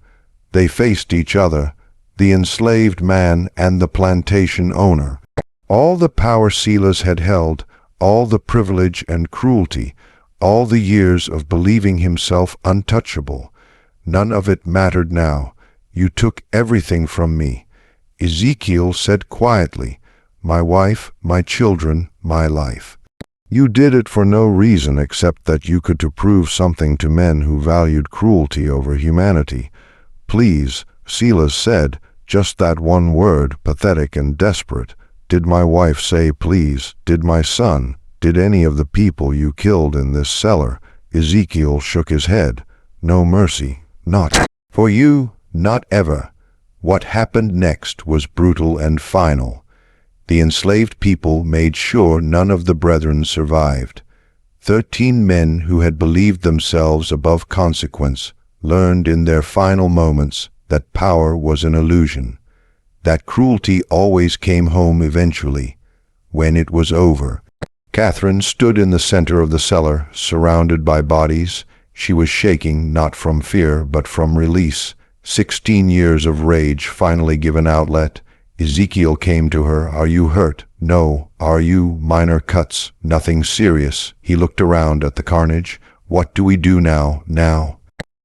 They faced each other, the enslaved man and the plantation owner. All the power Silas had held, all the privilege and cruelty, all the years of believing himself untouchable, none of it mattered now. "You took everything from me." Ezekiel said quietly, "My wife, my children, my life. You did it for no reason except that you could to prove something to men who valued cruelty over humanity. Please," Silas said, just that one word, pathetic and desperate. "Did my wife say please? Did my son? Did any of the people you killed in this cellar?" Ezekiel shook his head. "No mercy. Not for you, not ever." What happened next was brutal and final. The enslaved people made sure none of the brethren survived. 13 men who had believed themselves above consequence learned in their final moments that power was an illusion, that cruelty always came home eventually, when it was over. Catherine stood in the center of the cellar, surrounded by bodies. She was shaking, not from fear, but from release. 16 years of rage finally given outlet. Ezekiel came to her. "Are you hurt?" "No." "Are you?" "Minor cuts. Nothing serious." He looked around at the carnage. "What do we do now?" "Now."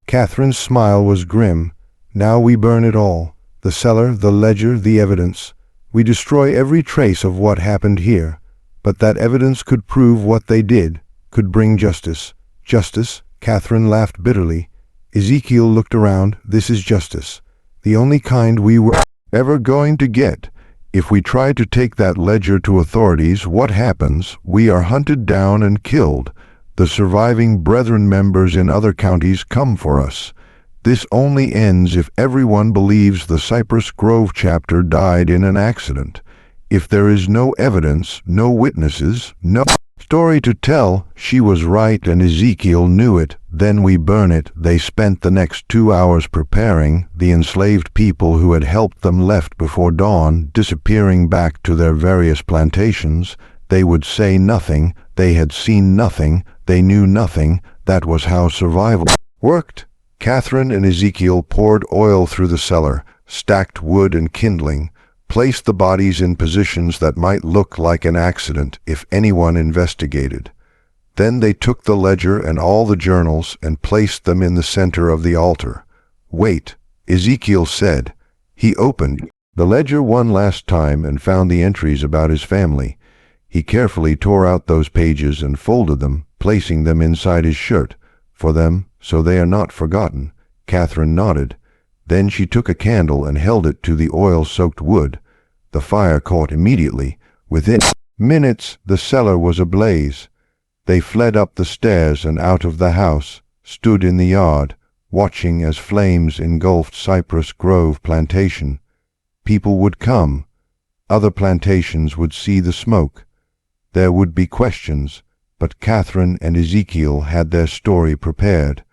Catherine's smile was grim. "Now we burn it all. The cellar, the ledger, the evidence. We destroy every trace of what happened here. But that evidence could prove what they did, could bring justice." "Justice?" Catherine laughed bitterly. Ezekiel looked around. "This is justice. The only kind we were ever going to get. If we try to take that ledger to authorities, what happens? We are hunted down and killed. The surviving Brethren members in other counties come for us. This only ends if everyone believes the Cypress Grove chapter died in an accident. If there is no evidence, no witnesses, no story to tell, she was right and Ezekiel knew it. Then we burn it." They spent the next 2 hours preparing. The enslaved people who had helped them left before dawn, disappearing back to their various plantations. They would say nothing. They had seen nothing. They knew nothing. That was how survival worked. Catherine and Ezekiel poured oil through the cellar, stacked wood and kindling, placed the bodies in positions that might look like an accident if anyone investigated. Then they took the ledger and all the journals and placed them in the center of the altar. "Wait," Ezekiel said. He opened the ledger one last time and found the entries about his family. He carefully tore out those pages and folded them, placing them inside his shirt. "For them, so they are not forgotten." Catherine nodded. Then she took a candle and held it to the oil-soaked wood. The fire caught immediately. Within minutes, the cellar was ablaze. They fled up the stairs and out of the house, stood in the yard, watching as flames engulfed Cypress Grove Plantation. People would come. Other plantations would see the smoke. There would be questions, but Catherine and Ezekiel had their story prepared.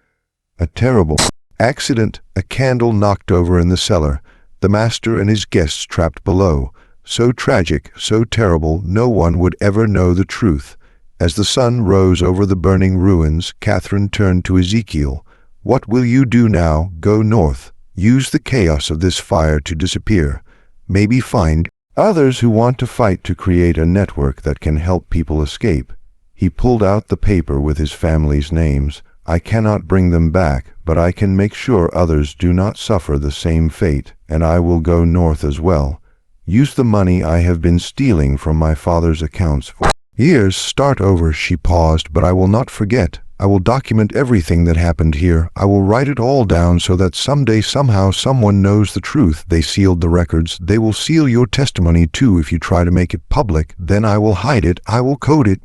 A terrible accident, a candle knocked over in the cellar, the master and his guests trapped below. So tragic, so terrible, no one would ever know the truth. As the sun rose over the burning ruins, Catherine turned to Ezekiel. "What will you do now? Go north. Use the chaos of this fire to disappear. Maybe find others who want to fight to create a network that can help people escape." He pulled out the paper with his family's names. "I cannot bring them back, but I can make sure others do not suffer the same fate, and I will go north as well. Use the money I have been stealing from my father's accounts for years. Start over." She paused. "But I will not forget. I will document everything that happened here. I will write it all down so that someday, somehow, someone knows the truth." They sealed the records. "They will seal your testimony too if you try to make it public. Then I will hide it. I will code it."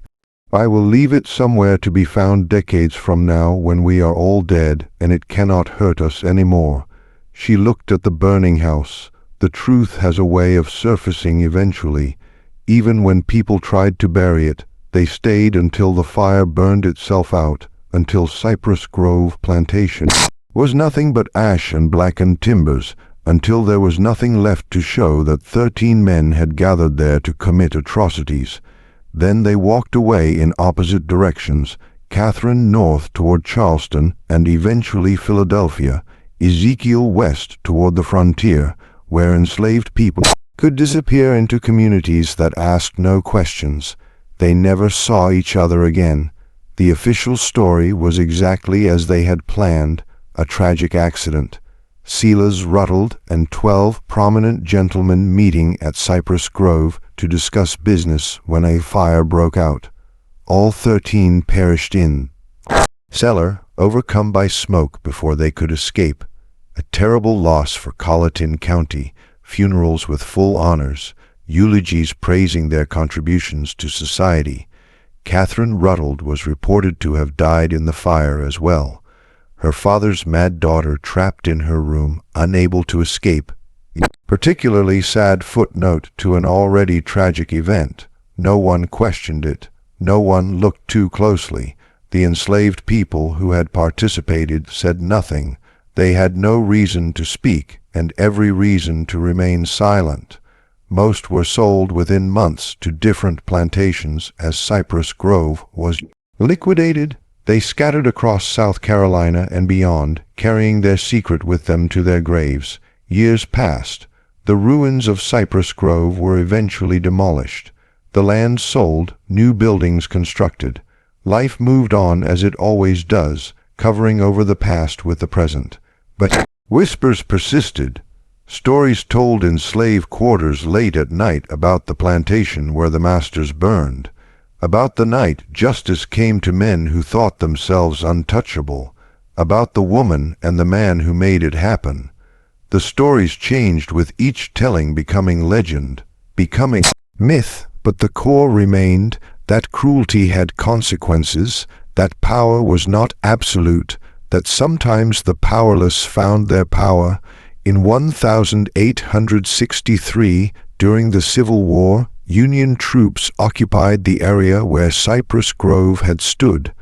I will leave it somewhere to be found decades from now when we are all dead and it cannot hurt us any more. She looked at the burning house. The truth has a way of surfacing eventually. Even when people tried to bury it, they stayed until the fire burned itself out, until Cypress Grove Plantation was nothing but ash and blackened timbers, until there was nothing left to show that 13 men had gathered there to commit atrocities. Then they walked away in opposite directions, Catherine north toward Charleston and eventually Philadelphia, Ezekiel west toward the frontier, where enslaved people could disappear into communities that asked no questions. They never saw each other again. The official story was exactly as they had planned, a tragic accident. Silas Ruddled and 12 prominent gentlemen meeting at Cypress Grove to discuss business when a fire broke out. All 13 perished in cellar, overcome by smoke before they could escape. A terrible loss for Colleton County, funerals with full honors, eulogies praising their contributions to society. Catherine Ruddled was reported to have died in the fire as well. Her father's mad daughter trapped in her room, unable to escape. Particularly sad footnote to an already tragic event. No one questioned it. No one looked too closely. The enslaved people who had participated said nothing. They had no reason to speak, and every reason to remain silent. Most were sold within months to different plantations as Cypress Grove was liquidated. They scattered across South Carolina and beyond, carrying their secret with them to their graves. Years passed. The ruins of Cypress Grove were eventually demolished. The land sold, new buildings constructed. Life moved on as it always does, covering over the past with the present. But whispers persisted. Stories told in slave quarters late at night about the plantation where the masters burned. About the night justice came to men who thought themselves untouchable. About the woman and the man who made it happen. The stories changed with each telling becoming legend, becoming myth, but the core remained that cruelty had consequences, that power was not absolute, that sometimes the powerless found their power. In 1863, during the Civil War, Union troops occupied the area where Cypress Grove had stood.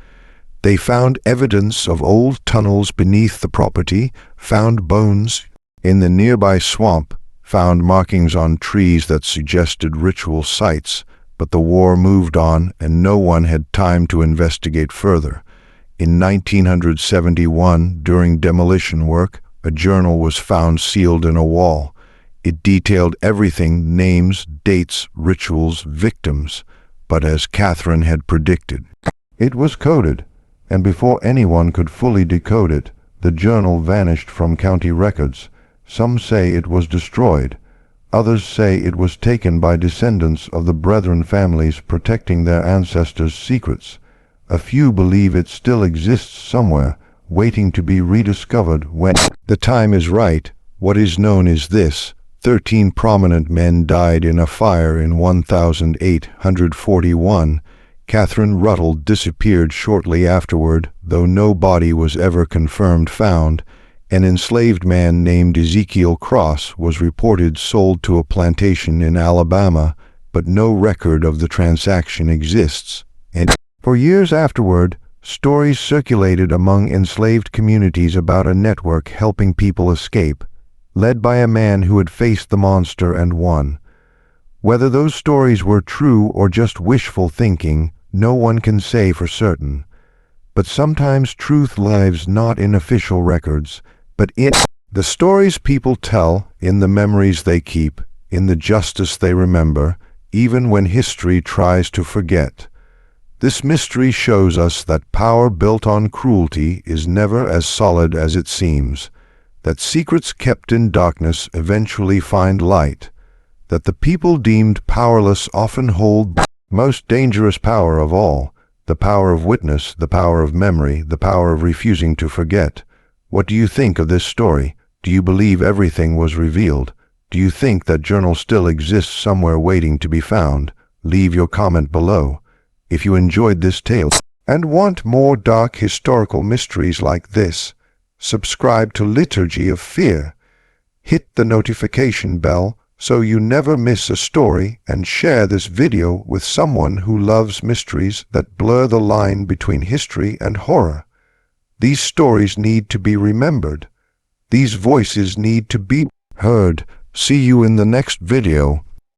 They found evidence of old tunnels beneath the property, found bones in the nearby swamp, found markings on trees that suggested ritual sites, but the war moved on and no one had time to investigate further. In 1971, during demolition work, a journal was found sealed in a wall. It detailed everything: names, dates, rituals, victims. But as Catherine had predicted, it was coded, and before anyone could fully decode it, the journal vanished from county records. Some say it was destroyed. Others say it was taken by descendants of the Brethren families protecting their ancestors' secrets. A few believe it still exists somewhere, waiting to be rediscovered when the time is right. What is known is this: 13 prominent men died in a fire in 1841. Catherine Ruddled disappeared shortly afterward, though no body was ever confirmed found. An enslaved man named Ezekiel Cross was reported sold to a plantation in Alabama, but no record of the transaction exists. And for years afterward, stories circulated among enslaved communities about a network helping people escape, led by a man who had faced the monster and won. Whether those stories were true or just wishful thinking, no one can say for certain. But sometimes truth lives not in official records, but in the stories people tell, in the memories they keep, in the justice they remember, even when history tries to forget. This mystery shows us that power built on cruelty is never as solid as it seems, that secrets kept in darkness eventually find light, that the people deemed powerless often hold the most dangerous power of all, the power of witness, the power of memory, the power of refusing to forget. What do you think of this story? Do you believe everything was revealed? Do you think that journal still exists somewhere waiting to be found? Leave your comment below. If you enjoyed this tale and want more dark historical mysteries like this, subscribe to Liturgy of Fear. Hit the notification bell so you never miss a story, and share this video with someone who loves mysteries that blur the line between history and horror. These stories need to be remembered. These voices need to be heard. See you in the next video.